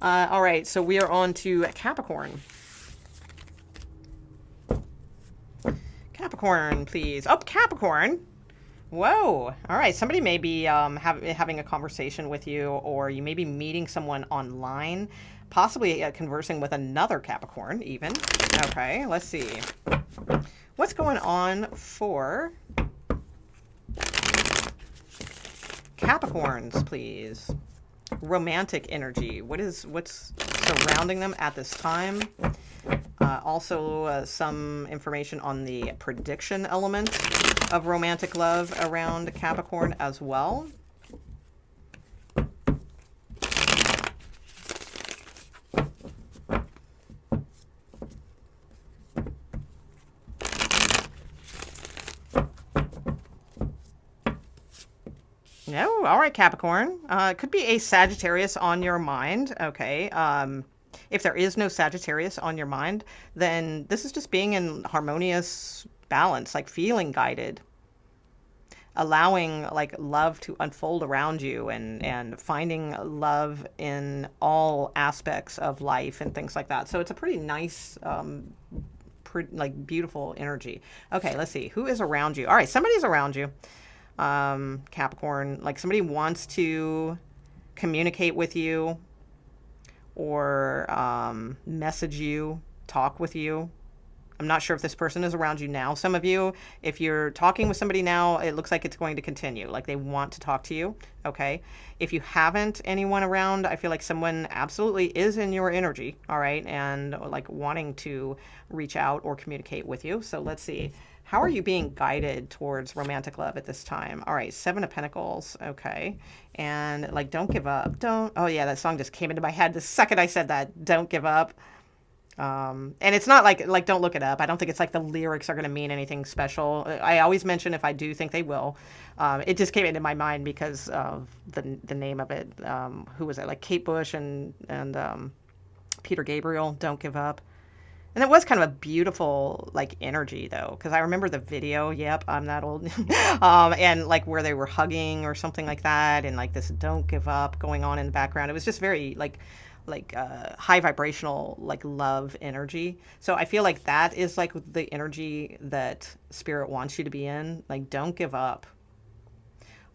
All right. So we are on to Capricorn. Capricorn, please. Oh, Capricorn. Whoa. All right. Somebody may be having a conversation with you, or you may be meeting someone online, possibly conversing with another Capricorn even. Okay, let's see. What's going on for Capricorns, please? Romantic energy. What's surrounding them at this time? Also, some information on the prediction element of romantic love around Capricorn as well. No, all right, Capricorn. It could be a Sagittarius on your mind. Okay. If there is no Sagittarius on your mind, then this is just being in harmonious balance, like feeling guided, allowing like love to unfold around you, and finding love in all aspects of life and things like that. So it's a pretty nice, like beautiful energy. Okay, let's see. Who is around you? All right, somebody's around you. Capricorn, like somebody wants to communicate with you, or message you, talk with you. I'm not sure if this person is around you now. Some of you, if you're talking with somebody now, it looks like it's going to continue. Like they want to talk to you. Okay. If you haven't anyone around, I feel like someone absolutely is in your energy. All right. And like wanting to reach out or communicate with you. So let's see. How are you being guided towards romantic love at this time? All right, 7 of Pentacles. Okay. And like, don't give up. Oh yeah, that song just came into my head the second I said that. Don't give up. And it's not like don't look it up. I don't think it's like the lyrics are going to mean anything special. I always mention if I do think they will. It just came into my mind because of the name of it. Who was it? Like Kate Bush and Peter Gabriel, Don't Give Up. And it was kind of a beautiful, like, energy, though, because I remember the video. Yep, I'm that old. And, like, where they were hugging or something like that, and, like, this don't give up going on in the background. It was just very, like high vibrational, like, love energy. So I feel like that is, like, the energy that Spirit wants you to be in. Like, don't give up.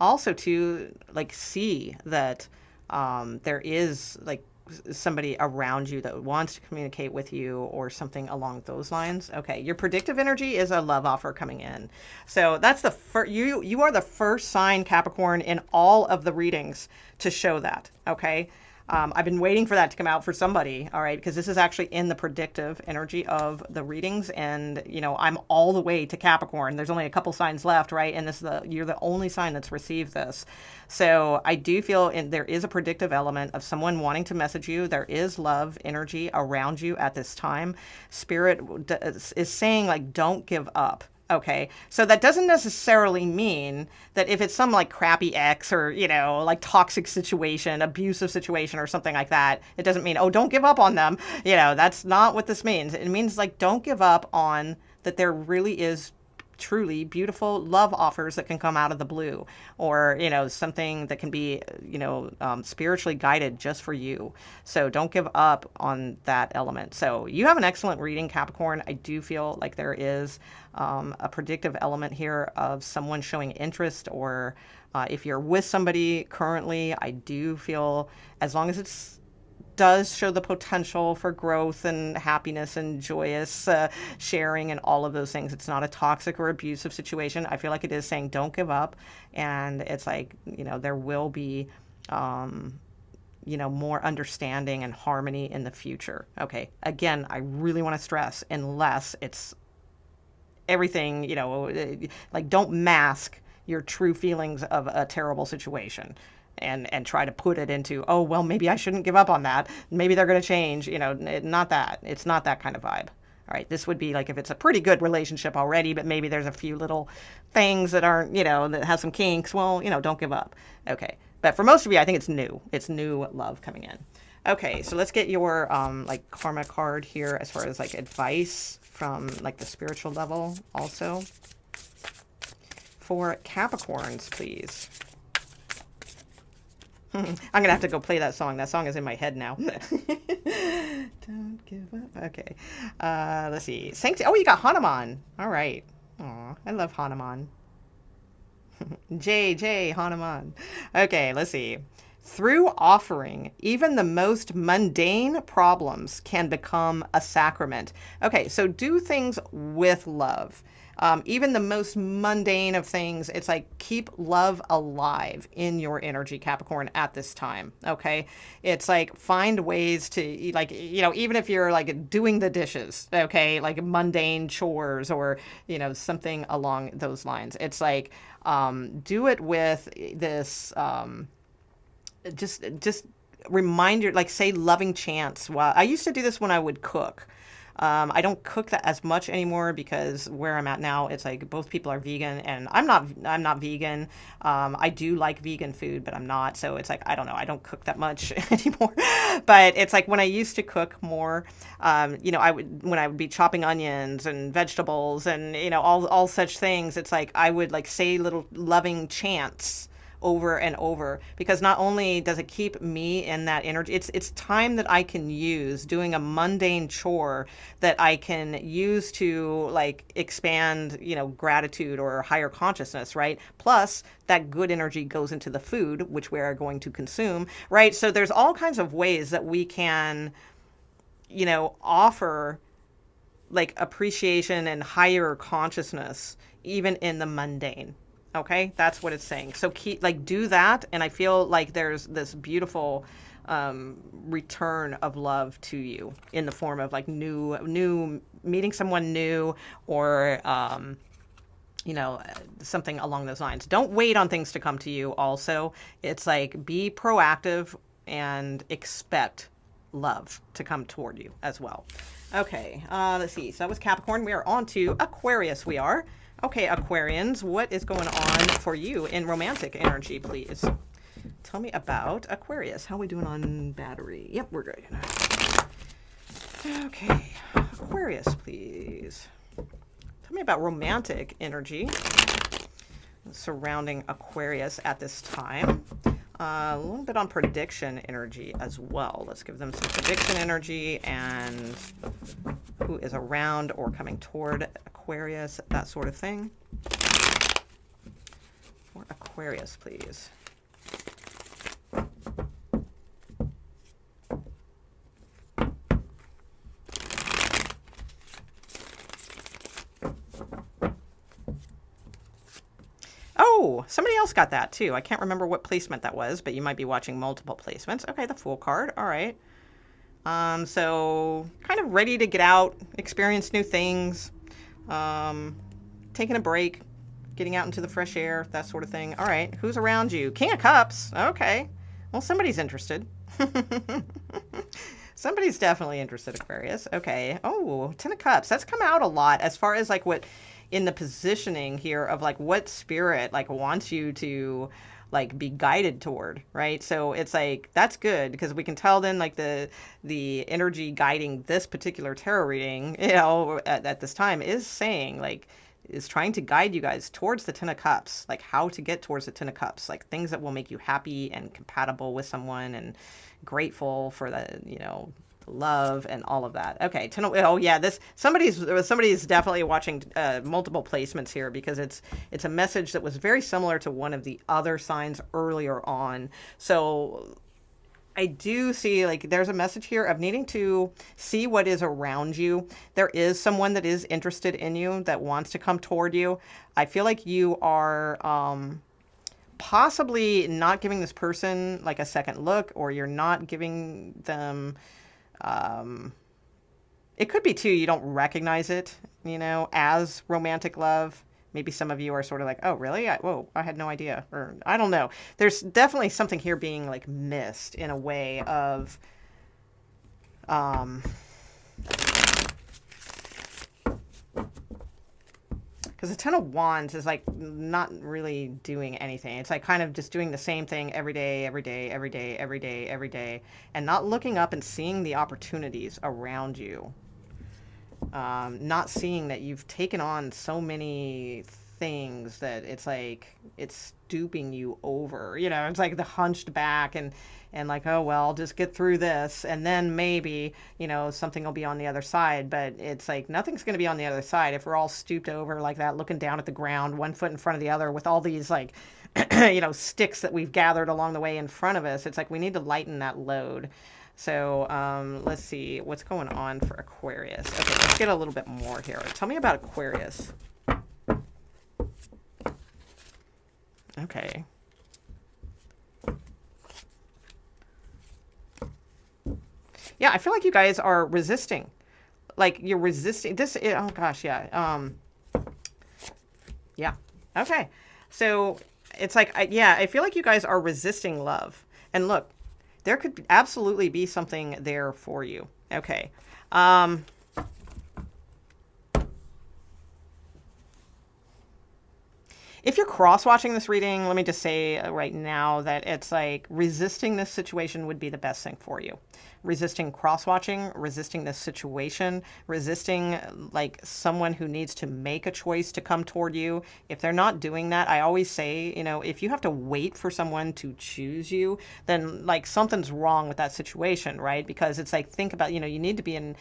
Also, to, like, see that there is, like, somebody around you that wants to communicate with you or something along those lines. Okay, your predictive energy is a love offer coming in. So that's the first, you are the first sign, Capricorn, in all of the readings to show that. Okay. I've been waiting for that to come out for somebody, all right, because this is actually in the predictive energy of the readings, and, I'm all the way to Capricorn. There's only a couple signs left, right, and you're the only sign that's received this. So I do feel there is a predictive element of someone wanting to message you. There is love energy around you at this time. Spirit is saying, like, don't give up. Okay, so that doesn't necessarily mean that if it's some like crappy ex or, like toxic situation, abusive situation or something like that, it doesn't mean, oh, don't give up on them. That's not what this means. It means like, don't give up on that there really is truly beautiful love offers that can come out of the blue, or, something that can be, spiritually guided just for you. So don't give up on that element. So you have an excellent reading, Capricorn. I do feel like there is a predictive element here of someone showing interest, or if you're with somebody currently, I do feel as long as it's does show the potential for growth and happiness and joyous sharing and all of those things. It's not a toxic or abusive situation. I feel like it is saying don't give up. And it's like, there will be, more understanding and harmony in the future. Okay. Again, I really want to stress, unless it's everything, like don't mask your true feelings of a terrible situation and try to put it into, oh, well, maybe I shouldn't give up on that. Maybe they're going to change. Not that. It's not that kind of vibe. All right. This would be like if it's a pretty good relationship already, but maybe there's a few little things that aren't, that have some kinks. Well, don't give up. Okay. But for most of you, I think it's new. It's new love coming in. Okay. So let's get your like karma card here as far as like advice from like the spiritual level also. For Capricorns, please. I'm going to have to go play that song. That song is in my head now. Don't give up. Okay. Let's see. Oh, you got Hanuman. All right. Aw, I love Hanuman. J, Hanuman. Okay, let's see. Through offering, even the most mundane problems can become a sacrament. Okay, so do things with love. Even the most mundane of things, it's like keep love alive in your energy, Capricorn, at this time. Okay. It's like find ways to, like, even if you're like doing the dishes, okay, like mundane chores or, something along those lines. It's like, do it with this, just remind your, like, say loving chants. While I used to do this when I would cook. I don't cook that as much anymore because where I'm at now, it's like both people are vegan and I'm not vegan. I do like vegan food, but I'm not. So it's like, I don't know. I don't cook that much anymore, but it's like when I used to cook more, when I would be chopping onions and vegetables and, all such things, it's like, I would like say little loving chants over and over, because not only does it keep me in that energy, it's time that I can use doing a mundane chore that I can use to like expand, gratitude or higher consciousness, right? Plus that good energy goes into the food, which we are going to consume, right? So there's all kinds of ways that we can, offer like appreciation and higher consciousness, even in the mundane. Okay, that's what it's saying. So do that, and I feel like there's this beautiful return of love to you in the form of like new meeting someone new, or something along those lines. Don't wait on things to come to you. Also, it's like be proactive and expect love to come toward you as well. Okay, let's see. So that was Capricorn. We are on to Aquarius. Okay, Aquarians, what is going on for you in romantic energy, please? Tell me about Aquarius. How are we doing on battery? Yep, we're good. Okay, Aquarius, please. Tell me about romantic energy surrounding Aquarius at this time. A little bit on prediction energy as well. Let's give them some prediction energy and who is around or coming toward Aquarius, that sort of thing. For Aquarius, please. Oh, somebody else got that too. I can't remember what placement that was, but you might be watching multiple placements. Okay, the Fool card. All right. So kind of ready to get out, experience new things, taking a break, getting out into the fresh air, that sort of thing. All right. Who's around you? King of Cups. Okay. Well, somebody's interested. Somebody's definitely interested, Aquarius. Okay. Oh, Ten of Cups. That's come out a lot as far as like what in the positioning here of like what spirit like wants you to like be guided toward, right? So it's like that's good because we can tell then like the energy guiding this particular tarot reading, at this time is saying like is trying to guide you guys towards the Ten of Cups, like how to get towards the Ten of Cups, like things that will make you happy and compatible with someone and grateful for the, love and all of that. Okay, oh yeah, this somebody's definitely watching multiple placements here, because it's a message that was very similar to one of the other signs earlier on. So I do see, like, there's a message here of needing to see what is around you. There is someone that is interested in you, that wants to come toward you. I feel like you are possibly not giving this person like a second look, or you're not giving them, it could be too, you don't recognize it, as romantic love. Maybe some of you are sort of like, oh, really? I had no idea. Or I don't know. There's definitely something here being like missed in a way of, because the Ten of Wands is like not really doing anything. It's like kind of just doing the same thing every day, every day, every day, every day, every day, and not looking up and seeing the opportunities around you. Not seeing that you've taken on so many things that it's like it's stooping you over. It's like the hunched back and like, oh well, I'll just get through this, and then maybe something will be on the other side. But it's like nothing's going to be on the other side if we're all stooped over like that, looking down at the ground, one foot in front of the other, with all these like sticks that we've gathered along the way in front of us. It's like we need to lighten that load. So let's see what's going on for Aquarius. Okay, let's get a little bit more here. Tell me about Aquarius. Okay. Yeah, I feel like you guys are resisting. Like you're resisting this. Oh gosh, yeah. Yeah. Okay. So it's like, I feel like you guys are resisting love. And look, there could absolutely be something there for you. Okay. If you're cross-watching this reading, let me just say right now that it's like resisting this situation would be the best thing for you. Resisting cross-watching, resisting this situation, resisting like someone who needs to make a choice to come toward you. If they're not doing that, I always say, if you have to wait for someone to choose you, then like something's wrong with that situation, right? Because it's like, think about, you need to be in,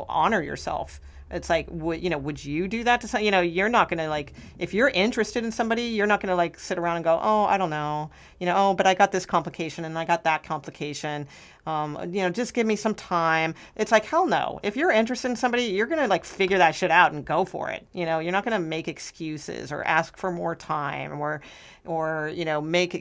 honor yourself. It's like, would you do that to some, you're not going to like, if you're interested in somebody, you're not going to like sit around and go, oh, I don't know, oh, but I got this complication and I got that complication. Just give me some time. It's like, hell no. If you're interested in somebody, you're going to like figure that shit out and go for it. You're not going to make excuses or ask for more time or make,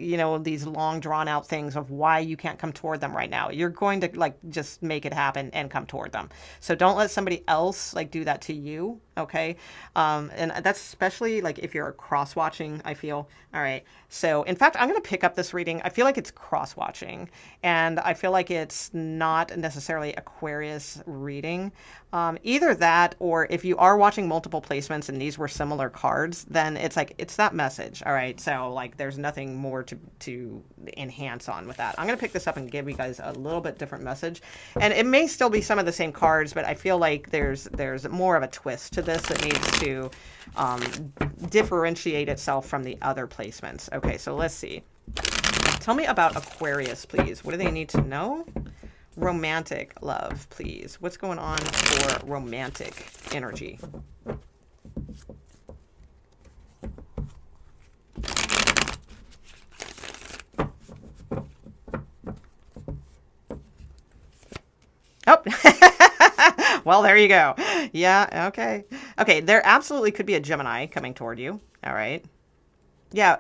these long drawn out things of why you can't come toward them right now. You're going to like just make it happen and come toward them. So don't let somebody else like do that to you. Okay. And that's especially like if you're cross watching, I feel. All right. So in fact, I'm going to pick up this reading. I feel like it's cross watching, and I feel like it's not necessarily Aquarius reading. Either that, or if you are watching multiple placements and these were similar cards, then it's like, it's that message. All right. So like, there's nothing more to enhance on with that. I'm going to pick this up and give you guys a little bit different message, and it may still be some of the same cards, but I feel like there's more of a twist to this that needs to differentiate itself from the other placements. Okay. So let's see. Tell me about Aquarius, please. What do they need to know? Romantic love, please. What's going on for romantic energy? Oh, well, there you go. Yeah, okay. Okay, there absolutely could be a Gemini coming toward you. All right. Yeah.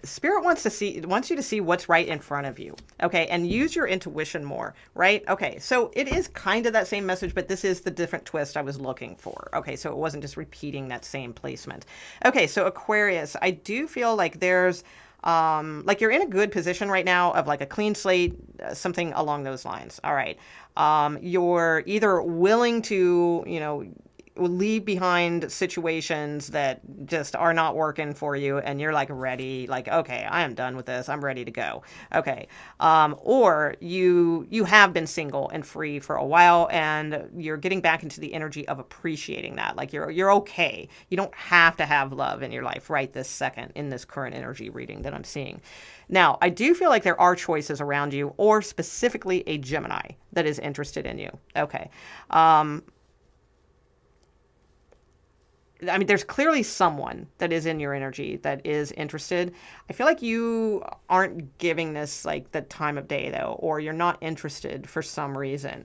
Spirit wants you to see what's right in front of you. Okay. And use your intuition more, right? Okay. So it is kind of that same message, but this is the different twist I was looking for. Okay. So it wasn't just repeating that same placement. Okay. So Aquarius, I do feel like there's, like you're in a good position right now of like a clean slate, something along those lines. All right. You're either willing to, leave behind situations that just are not working for you, and you're like ready, like, okay, I am done with this, I'm ready to go. Okay. Or you have been single and free for a while, and you're getting back into the energy of appreciating that. Like you're okay. You don't have to have love in your life right this second in this current energy reading that I'm seeing. Now, I do feel like there are choices around you, or specifically a Gemini that is interested in you. Okay. I mean, there's clearly someone that is in your energy that is interested. I feel like you aren't giving this like the time of day though, or you're not interested for some reason.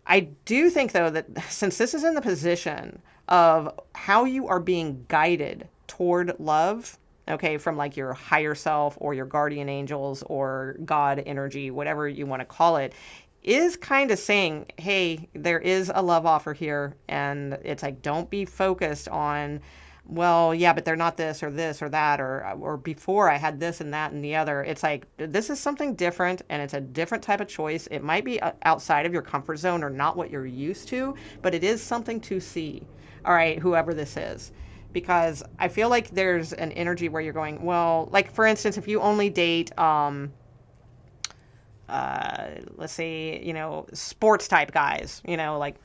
I do think though that since this is in the position of how you are being guided toward love, okay, from like your higher self or your guardian angels or God energy, whatever you want to call it, is kind of saying, hey, there is a love offer here. And it's like, don't be focused on, well, yeah, but they're not this or that, or before I had this and that and the other. It's like, this is something different, and it's a different type of choice. It might be outside of your comfort zone or not what you're used to, but it is something to see. All right, whoever this is. Because I feel like there's an energy where you're going, well, like for instance, if you only date, let's say, sports type guys, like,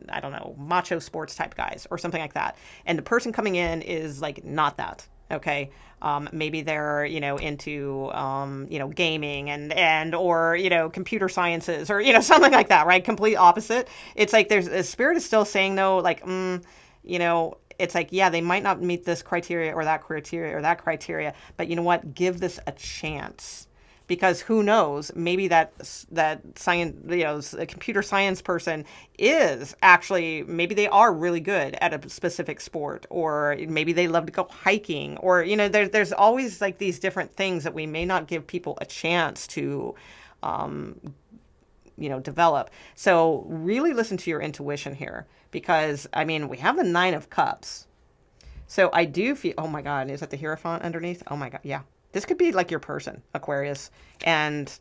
I don't know, macho sports type guys or something like that. And the person coming in is like not that. Okay. Maybe they're, into, gaming or, computer sciences or, something like that, right? Complete opposite. It's like there's a spirit is still saying though, like, it's like, yeah, they might not meet this criteria or that criteria or that criteria, but you know what? Give this a chance. Because who knows, maybe that science, a computer science person is actually, maybe they are really good at a specific sport, or maybe they love to go hiking, or, there's always like these different things that we may not give people a chance to, develop. So really listen to your intuition here, because, I mean, we have the 9 of Cups. So I do feel, oh my God, is that the Hierophant underneath? Oh my God, yeah. This could be like your person, Aquarius, and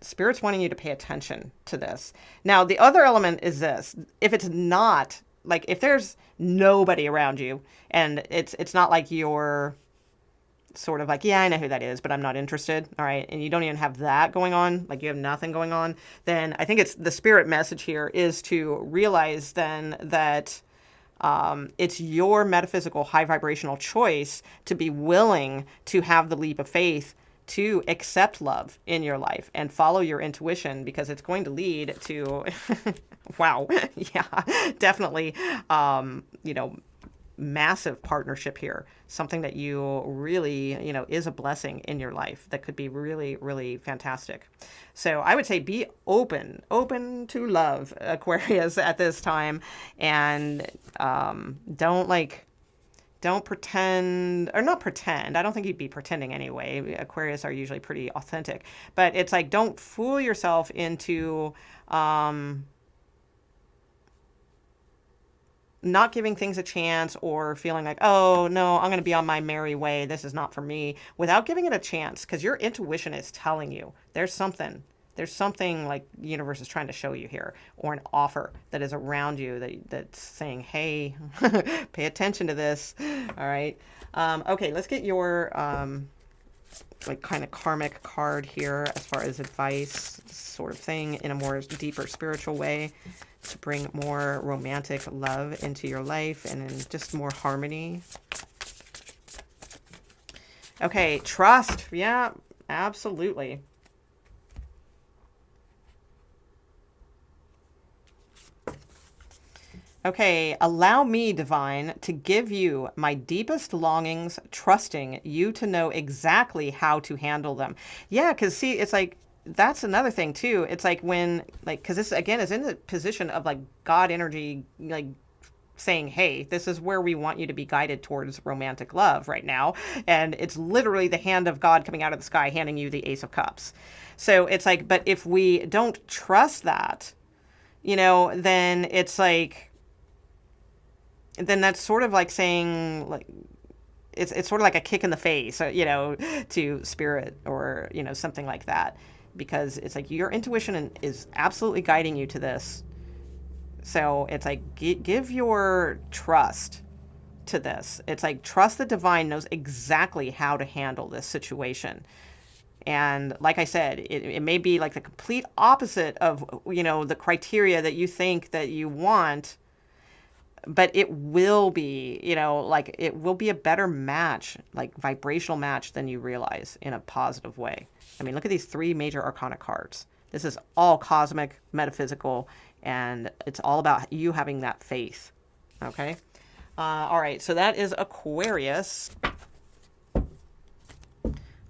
Spirit's wanting you to pay attention to this. Now, the other element is this. If it's not, like, if there's nobody around you, and it's not like you're sort of like, yeah, I know who that is, but I'm not interested, all right, and you don't even have that going on, like you have nothing going on, then I think it's the Spirit message here is to realize then that it's your metaphysical high vibrational choice to be willing to have the leap of faith to accept love in your life and follow your intuition, because it's going to lead to, wow, yeah, definitely, massive partnership here. Something that you really, is a blessing in your life that could be really, really fantastic. So I would say be open to love, Aquarius, at this time. And don't pretend, or not pretend. I don't think you'd be pretending anyway. Aquarius are usually pretty authentic. But it's like, don't fool yourself into not giving things a chance, or feeling like, oh no, I'm going to be on my merry way, this is not for me, without giving it a chance, because your intuition is telling you there's something like the universe is trying to show you here, or an offer that is around you that's saying, hey, pay attention to this. All right. Okay, let's get your like kind of karmic card here as far as advice sort of thing in a more deeper spiritual way, to bring more romantic love into your life and in just more harmony. Okay, trust. Yeah, absolutely. Okay, allow me, divine, to give you my deepest longings, trusting you to know exactly how to handle them. Yeah, because see, it's like, that's another thing too. It's like when, like, because this again is in the position of like God energy, like saying, hey, this is where we want you to be guided towards romantic love right now. And it's literally the hand of God coming out of the sky, handing you the Ace of Cups. So it's like, but if we don't trust that, then it's like, then that's sort of like saying, like, it's sort of like a kick in the face, to Spirit, or, something like that. Because it's like your intuition is absolutely guiding you to this. So it's like, give your trust to this. It's like, trust the divine knows exactly how to handle this situation. And like I said, it may be like the complete opposite of, the criteria that you think that you want, but it will be, like it will be a better match, like vibrational match than you realize in a positive way. I mean, look at these three major arcana cards. This is all cosmic, metaphysical, and it's all about you having that faith. Okay. All right. So that is Aquarius.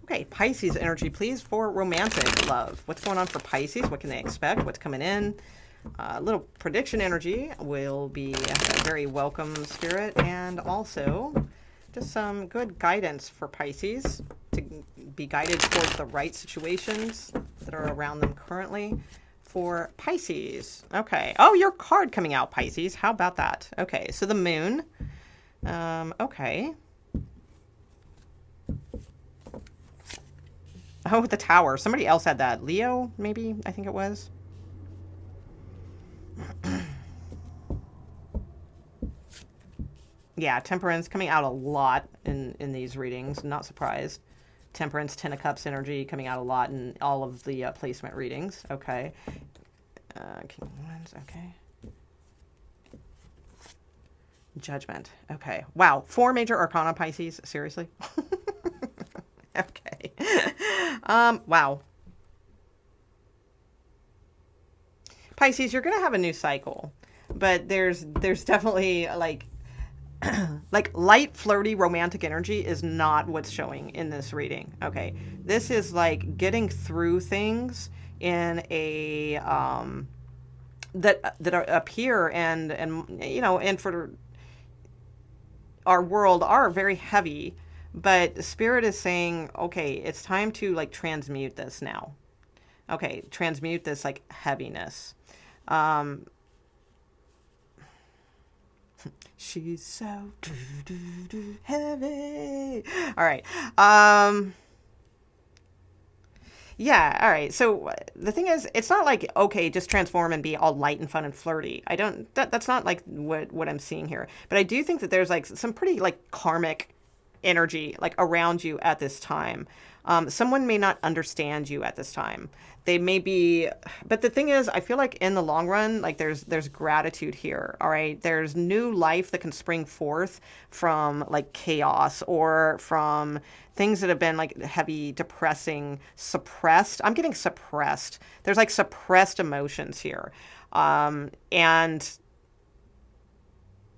Okay, Pisces energy, please, for romantic love. What's going on for Pisces? What can they expect? What's coming in? A little prediction energy will be a very welcome, Spirit, and also just some good guidance for Pisces to be guided towards the right situations that are around them currently for Pisces. Okay. Oh, your card coming out, Pisces. How about that? Okay, so the moon. Okay. Oh, the tower. Somebody else had that. Leo, maybe? I think it was. Yeah, temperance coming out a lot in these readings. Not surprised. Temperance, Ten of Cups energy coming out a lot in all of the placement readings. Okay. King of Wands. Okay. Judgment. Okay. Wow. 4 major arcana, Pisces. Seriously? Okay. Wow. Pisces, you're going to have a new cycle, but there's definitely like like light, flirty, romantic energy is not what's showing in this reading. Okay. This is like getting through things in a that are up here and and for our world are very heavy. But Spirit is saying, okay, it's time to like transmute this now. Okay, transmute this like heaviness. She's so heavy. All right. Yeah, all right. So the thing is, it's not like, okay, just transform and be all light and fun and flirty. I don't, that's not like what I'm seeing here. But I do think that there's like some pretty like karmic energy like around you at this time. Someone may not understand you at this time. They may be, but the thing is, I feel like in the long run, like there's gratitude here. All right, there's new life that can spring forth from like chaos or from things that have been like heavy, depressing, suppressed. I'm getting suppressed. There's like suppressed emotions here, and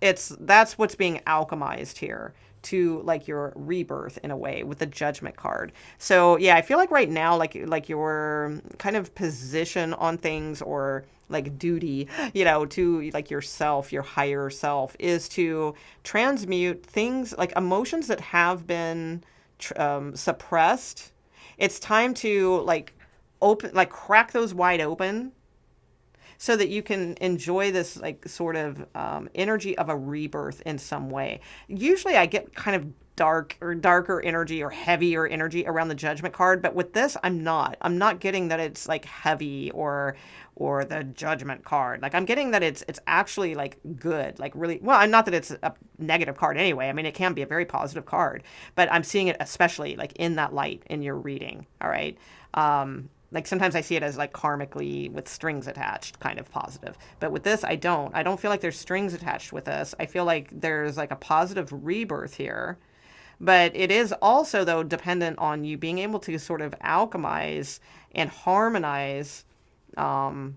that's what's being alchemized here to like your rebirth in a way with the Judgment card. So yeah, I feel like right now, like your kind of position on things or like duty, to like yourself, your higher self, is to transmute things like emotions that have been suppressed. It's time to like crack those wide open so that you can enjoy this like sort of energy of a rebirth in some way. Usually I get kind of darker energy or heavier energy around the Judgment card, but with this I'm not getting that it's like heavy or the Judgment card. Like I'm getting that it's actually like good, like really well. I'm not that it's a negative card anyway. I mean, it can be a very positive card, but I'm seeing it especially like in that light in your reading. All right. Like sometimes I see it as like karmically with strings attached, kind of positive. But with this, I don't feel like there's strings attached with this. I feel like there's like a positive rebirth here. But it is also, though, dependent on you being able to sort of alchemize and harmonize and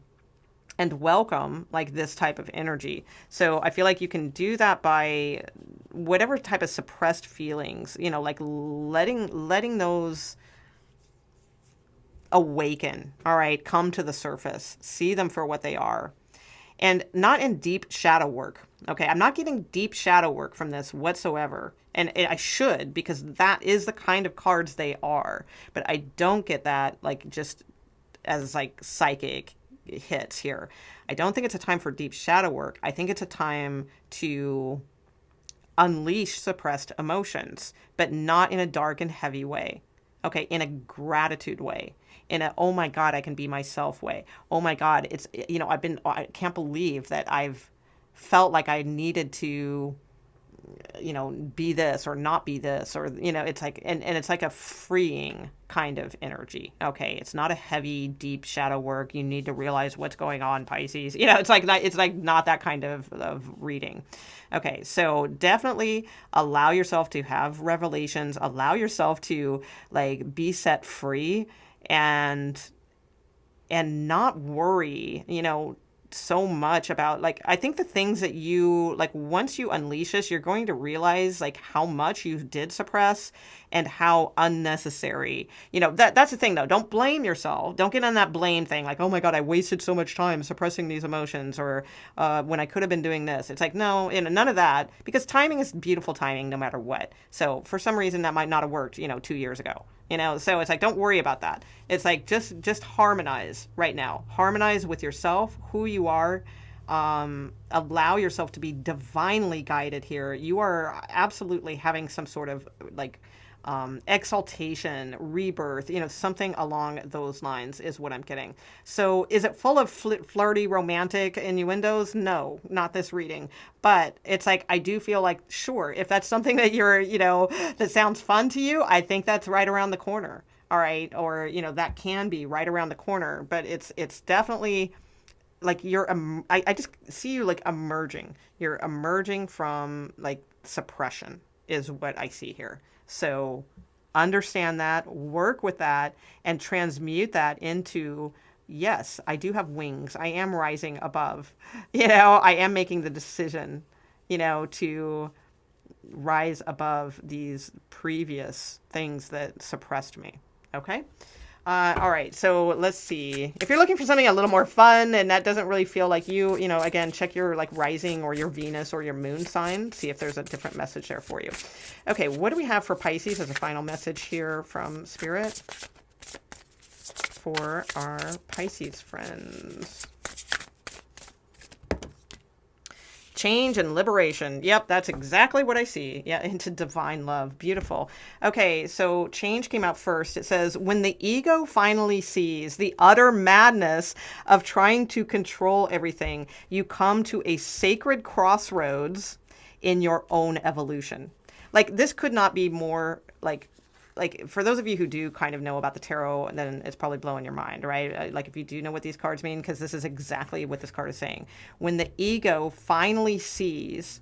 welcome like this type of energy. So I feel like you can do that by whatever type of suppressed feelings, like letting those awaken, all right, come to the surface, see them for what they are, and not in deep shadow work. Okay, I'm not getting deep shadow work from this whatsoever, and I should, because that is the kind of cards they are, but I don't get that like just as like psychic hits here. I don't think it's a time for deep shadow work. I think it's a time to unleash suppressed emotions, but not in a dark and heavy way. Okay, in a gratitude way, in a, oh my God, I can be myself way. Oh my God, it's, I can't believe that I've felt like I needed to, be this or not be this, or, it's like, and it's like a freeing kind of energy. Okay. It's not a heavy, deep shadow work. You need to realize what's going on, Pisces. It's like not that kind of reading. Okay. So definitely allow yourself to have revelations, allow yourself to like be set free and not worry, so much about, like, I think the things that you like, once you unleash this, you're going to realize like how much you did suppress and how unnecessary, that's the thing though. Don't blame yourself. Don't get on that blame thing. Like, oh my God, I wasted so much time suppressing these emotions, or when I could have been doing this. It's like, no, none of that, because timing is beautiful timing no matter what. So for some reason that might not have worked, 2 years ago. So it's like, don't worry about that. It's like, just harmonize right now. Harmonize with yourself, who you are. Allow yourself to be divinely guided here. You are absolutely having some sort of like exaltation, rebirth, something along those lines is what I'm getting. So is it full of flirty, romantic innuendos? No, not this reading. But it's like, I do feel like, sure, if that's something that you're, that sounds fun to you, I think that's right around the corner. All right. Or, that can be right around the corner, but it's definitely like I just see you like emerging. You're emerging from like suppression is what I see here. So understand that, work with that, and transmute that into, yes, I do have wings. I am rising above. I am making the decision, to rise above these previous things that suppressed me. Okay? All right, so let's see. If you're looking for something a little more fun and that doesn't really feel like you, again, check your like rising or your Venus or your moon sign. See if there's a different message there for you. Okay, what do we have for Pisces as a final message here from Spirit for our Pisces friends? Change and liberation. Yep, that's exactly what I see. Yeah, into divine love. Beautiful. Okay, so change came out first. It says, when the ego finally sees the utter madness of trying to control everything, you come to a sacred crossroads in your own evolution. Like, this could not be more like for those of you who do kind of know about the tarot, then it's probably blowing your mind, right? Like if you do know what these cards mean, because this is exactly what this card is saying. When the ego finally sees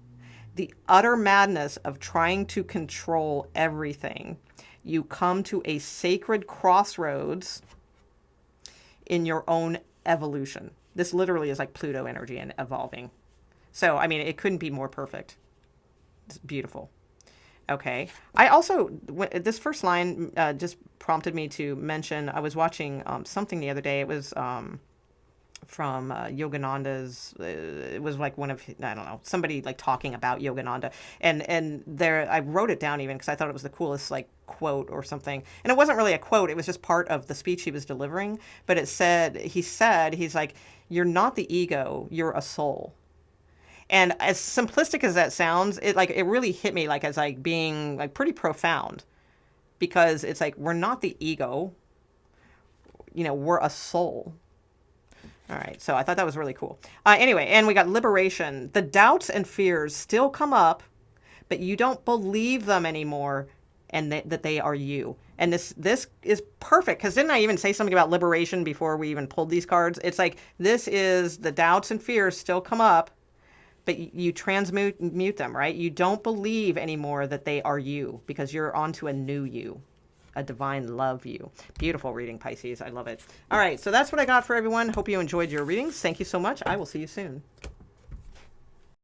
the utter madness of trying to control everything, you come to a sacred crossroads in your own evolution. This literally is like Pluto energy and evolving. So, I mean, it couldn't be more perfect. It's beautiful. Okay. I also, this first line just prompted me to mention, I was watching something the other day. It was from Yogananda's, it was like one of, I don't know, somebody like talking about Yogananda. And there, I wrote it down even because I thought it was the coolest like quote or something. And it wasn't really a quote. It was just part of the speech he was delivering. But he's like, you're not the ego, you're a soul. And as simplistic as that sounds, it really hit me like as like being like pretty profound, because it's like, we're not the ego, we're a soul. All right. So I thought that was really cool. Anyway, and we got liberation. The doubts and fears still come up, but you don't believe them anymore, and that they are you. And this is perfect, because didn't I even say something about liberation before we even pulled these cards? It's like, this is the doubts and fears still come up, but you transmute them, right? You don't believe anymore that they are you, because you're onto a new you, a divine love you. Beautiful reading, Pisces. I love it. All right, so that's what I got for everyone. Hope you enjoyed your readings. Thank you so much. I will see you soon.